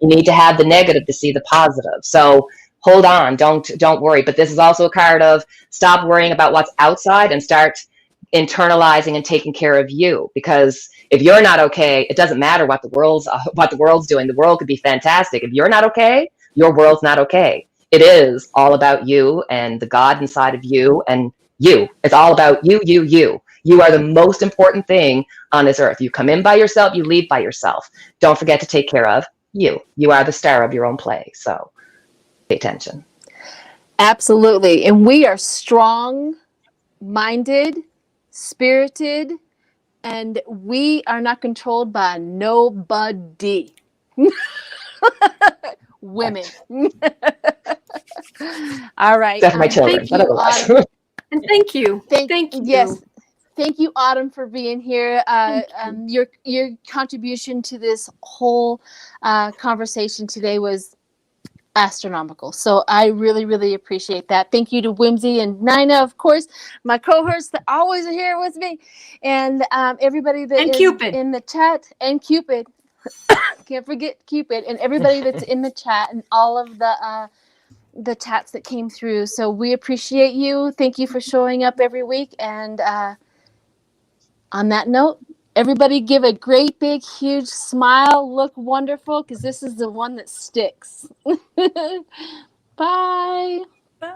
You need to have the negative to see the positive. So hold on, don't worry. But this is also a card of stop worrying about what's outside and start internalizing and taking care of you. Because if you're not okay, it doesn't matter what the world's doing. The world could be fantastic. If you're not okay, your world's not okay. It is all about you and the God inside of you and you. It's all about you. You are the most important thing on this earth. You come in by yourself, you leave by yourself. Don't forget to take care of you. You are the star of your own play. So pay attention. Absolutely. And we are strong-minded, spirited, and we are not controlled by nobody. Women. All right. Except for my children. Thank you, But otherwise. And thank you. Thank you. Yes. Thank you, Autumn, for being here. Your contribution to this whole conversation today was astronomical. So I really, really appreciate that. Thank you to Whimsy and Nina, of course, my co-hosts that always are here with me, and everybody that And is Cupid. in the chat, and Cupid. Can't forget Cupid, and everybody that's in the chat, and all of the chats that came through. So we appreciate you. Thank you for showing up every week. And on that note, everybody give a great big huge smile, look wonderful, because this is the one that sticks. Bye. Bye.